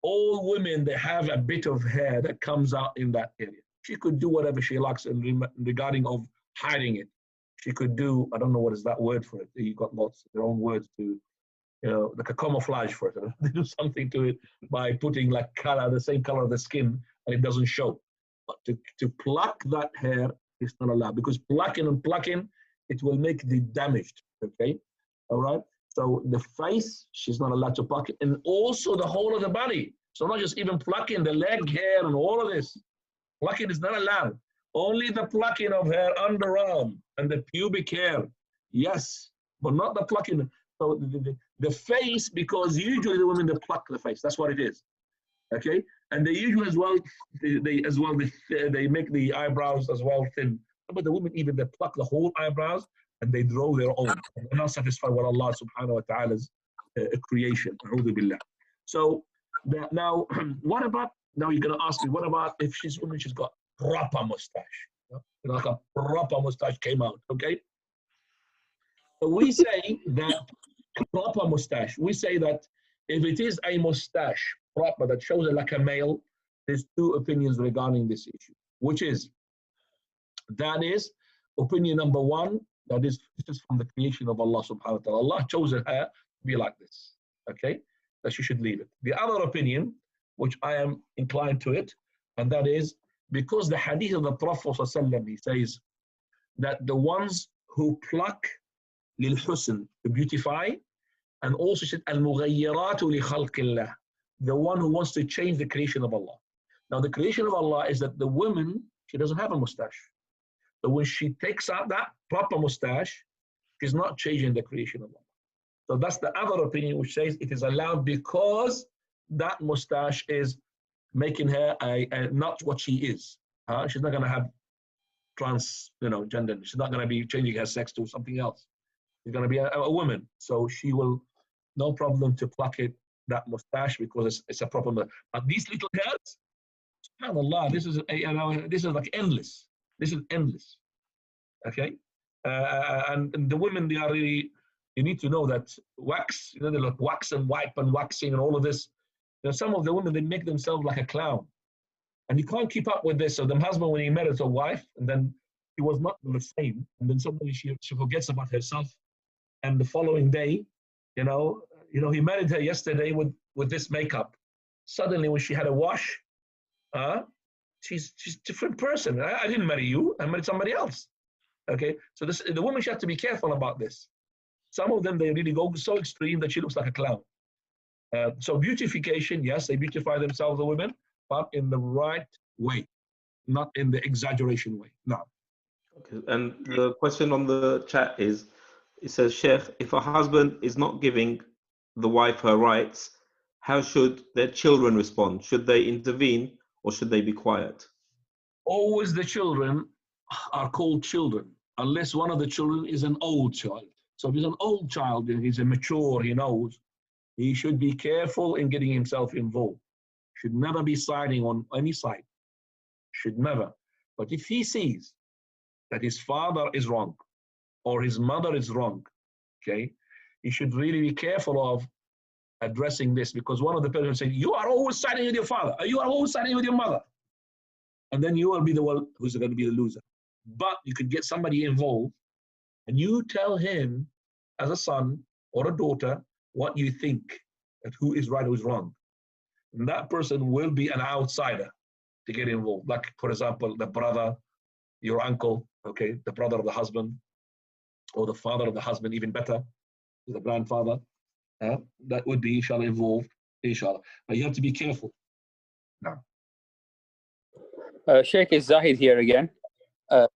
all women, they have a bit of hair that comes out in that area. She could do whatever she likes in regarding of hiding it. She could do, I don't know what is that word for it. You've got lots of their own words to, you know, like a camouflage for it. They do something to it by putting like color, the same color of the skin, and it doesn't show. But to pluck that hair is not allowed, because plucking, it will make the damaged, okay? All right? So the face, she's not allowed to pluck it, and also the whole of the body. So not just even plucking the leg hair and all of this. Plucking is not allowed. Only the plucking of hair underarm and the pubic hair, yes, but not the plucking. So the face, because usually the women, they pluck the face. That's what it is, okay? And they usually as well, they make the eyebrows as well thin. But the women even, they pluck the whole eyebrows and they draw their own. They're not satisfied with Allah subhanahu wa ta'ala's creation. So now, what about, now you're going to ask me, what about if she's woman, she's got proper mustache? You know, like a proper mustache came out, okay? So we say that proper mustache, we say that if it is a mustache proper that shows it like a male, there's two opinions regarding this issue, which is, that is opinion number one, that is, this is from the creation of Allah subhanahu wa ta'ala. Allah chose her to be like this, okay? That she should leave it. The other opinion, which I am inclined to it, and that is because the hadith of the Prophet ﷺ, he says that the ones who pluck lil husn, to beautify, and also said al-mughayyiratu li khalqillah, the one who wants to change the creation of Allah. Now the creation of Allah is that the woman, she doesn't have a mustache. So when she takes out that proper mustache, she's not changing the creation of Allah. So that's the other opinion which says it is allowed because that mustache is making her not what she is. She's not going to have gender. She's not going to be changing her sex to something else. She's going to be a woman. So she will, no problem to pluck it, that mustache, because it's a proper. But these little hairs, subhanAllah, this is like endless. This is endless. Okay? And the women, they are really, you need to know that wax, they like wax and wipe and waxing and all of this. Some of the women, they make themselves like a clown. And you can't keep up with this. So the husband, when he married a wife, and then he was not the same. And then suddenly she forgets about herself. And the following day, he married her yesterday with this makeup. Suddenly when she had a wash, she's a different person. I didn't marry you, I married somebody else. Okay, so the woman, she has to be careful about this. Some of them, they really go so extreme that she looks like a clown. So beautification, yes, they beautify themselves, the women, but in the right way, not in the exaggeration way. No. Okay. And the question on the chat is, it says, Sheikh, if a husband is not giving the wife her rights, how should their children respond? Should they intervene or should they be quiet? Always the children are called children, unless one of the children is an old child. So if he's an old child, he's a mature, he knows, he should be careful in getting himself involved. Should never be siding on any side. Should never. But if he sees that his father is wrong or his mother is wrong, okay, he should really be careful of addressing this, because one of the parents said, you are always siding with your father, or you are always siding with your mother. And then you will be the one who's going to be the loser. But you could get somebody involved and you tell him as a son or a daughter what you think, and who is right, who is wrong. And that person will be an outsider to get involved. Like, for example, the brother, your uncle, okay, the brother of the husband, or the father of the husband, even better, the grandfather. That would be, inshallah, involved, inshallah. But you have to be careful. Now. Sheikh, is Zahid here again. I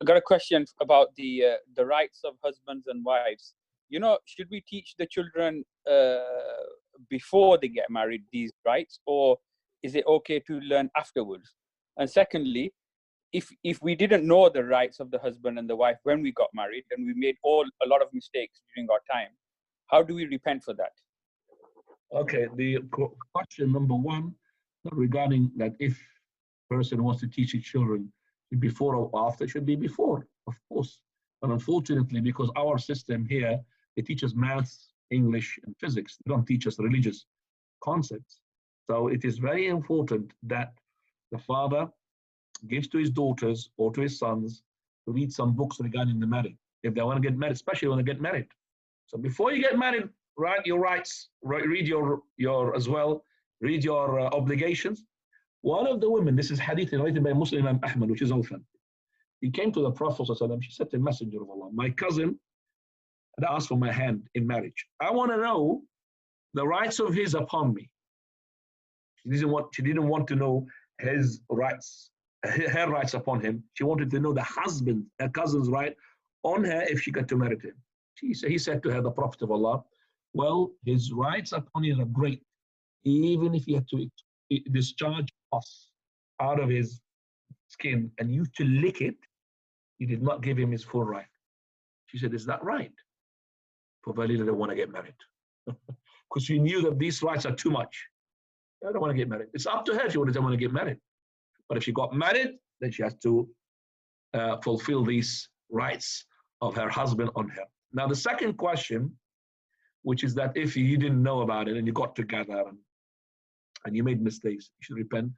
got a question about the rights of husbands and wives. Should we teach the children before they get married these rights, or is it okay to learn afterwards? And secondly, if we didn't know the rights of the husband and the wife when we got married, and we made a lot of mistakes during our time, how do we repent for that? Okay, the question number one regarding that, if person wants to teach his children before or after, should be before, of course. But unfortunately, because our system here, it teaches math, English, and physics. They don't teach us religious concepts. So it is very important that the father gives to his daughters or to his sons to read some books regarding the marriage, if they want to get married, especially when they get married. So before you get married, write your rights, read your as well, read your obligations. One of the women, this is hadith narrated by Muslim Imam Ahmad, which is authentic. He came to the Prophet ﷺ, she said to the Messenger of Allah, my cousin had asked for my hand in marriage. I want to know the rights of his upon me. She didn't want to know his rights, her rights upon him. She wanted to know the husband, her cousin's right on her if she got to marry him. He said to her, the Prophet of Allah, well, his rights upon you are great. Even if he had to discharge pus out of his skin and used to lick it, he did not give him his full right. She said, is that right? For very little, I don't want to get married. Because she knew that these rights are too much. I don't want to get married. It's up to her if she doesn't want to get married. But if she got married, then she has to fulfill these rights of her husband on her. Now, the second question, which is that if you didn't know about it and you got together and you made mistakes, you should repent.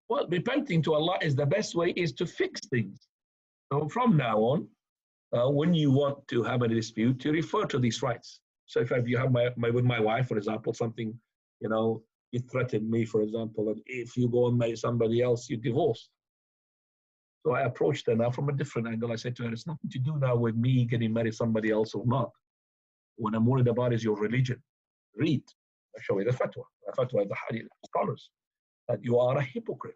Well, repenting to Allah is the best way, is to fix things. So from now on, when you want to have a dispute, you refer to these rights. So if you have with my wife, for example, something, you threatened me, for example, that if you go and marry somebody else, you divorce. So I approached her now from a different angle. I said to her, it's nothing to do now with me getting married somebody else or not. What I'm worried about is your religion. Read. I'll show you the fatwa. The fatwa is the hadith scholars, that you are a hypocrite.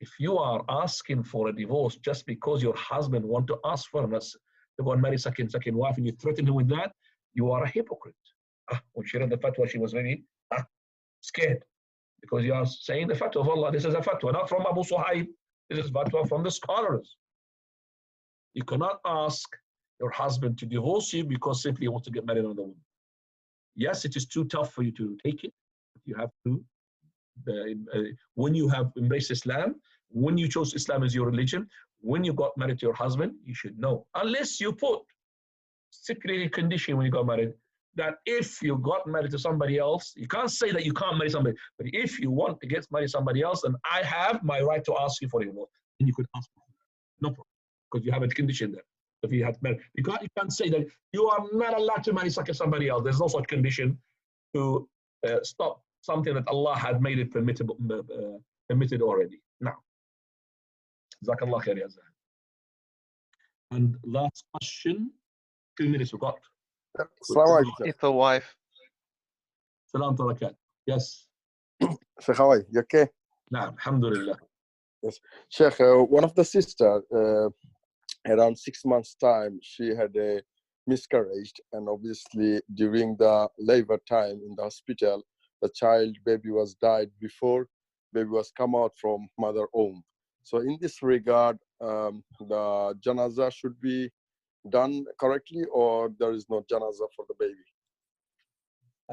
If you are asking for a divorce just because your husband wants to ask for us to go and marry second wife, and you threaten him with that, you are a hypocrite. When she read the fatwa, she was very scared, because you are saying the fatwa of Allah. This is a fatwa, not from Abu Suhaib. This is fatwa from the scholars. You cannot ask your husband to divorce you because simply he wants to get married another woman. Yes, it is too tough for you to take it. You have to, when you have embraced Islam, when you chose Islam as your religion, when you got married to your husband, you should know. Unless you put stipulated condition when you got married, that if you got married to somebody else, you can't say that you can't marry somebody, but if you want to get married to somebody else, then I have my right to ask you for divorce. And you could ask for that. No problem, because you have a condition there. If you had married, you can't say that you are not allowed to marry somebody else. There's no such condition to stop something that Allah had made it permitted already. Now, Jazakallah khair, ya Zahra. And last question, 2 minutes we got. If a wife. Salam tarakat. Yes. Sheikh, how are you? You okay? Nah, alhamdulillah. Yes. Sheikh, one of the sisters, around 6 months' time, she had a miscarriage, and obviously during the labor time in the hospital, the baby was died before baby was come out from mother womb. So in this regard, the janazah should be done correctly, or there is no janazah for the baby?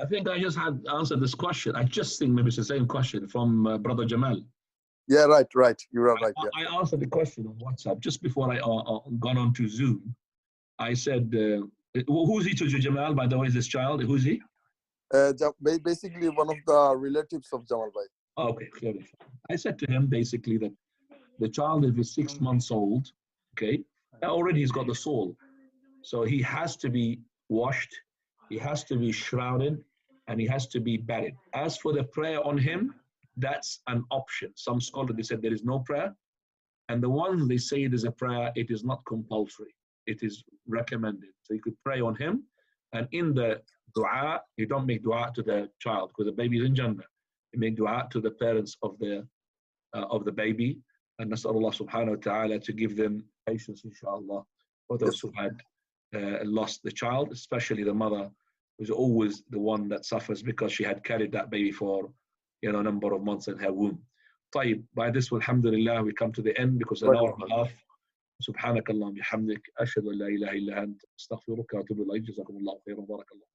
I think I just had answered this question. I just think maybe it's the same question from Brother Jamal. Yeah, right. You are right. Yeah. I answered the question on WhatsApp just before I gone on to Zoom. I said, who's he to Jamal, by the way, is this child? Who's he? Basically one of the relatives of Jamal Bhai. Oh, okay, clearly. I said to him basically that the child, if he's 6 months old, okay, already he's got the soul. So he has to be washed, he has to be shrouded, and he has to be buried. As for the prayer on him, that's an option. Some scholars, they said there is no prayer. And the ones they say it is a prayer, it is not compulsory. It is recommended. So you could pray on him. And in the dua, you don't make dua to the child because the baby is in Jannah. You make dua to the parents of the baby. And nas'al Allah subhanahu wa ta'ala to give them patience, inshallah, for those who had lost the child, especially the mother, who's always the one that suffers because she had carried that baby for a number of months in her womb. طيب, by this, alhamdulillah, we come to the end because an hour and a half. سبحانك اللهم وبحمدك أشهد أن لا إله إلا أنت أستغفرك وأتوب إليك. جزاكم الله خيرا وبارك الله.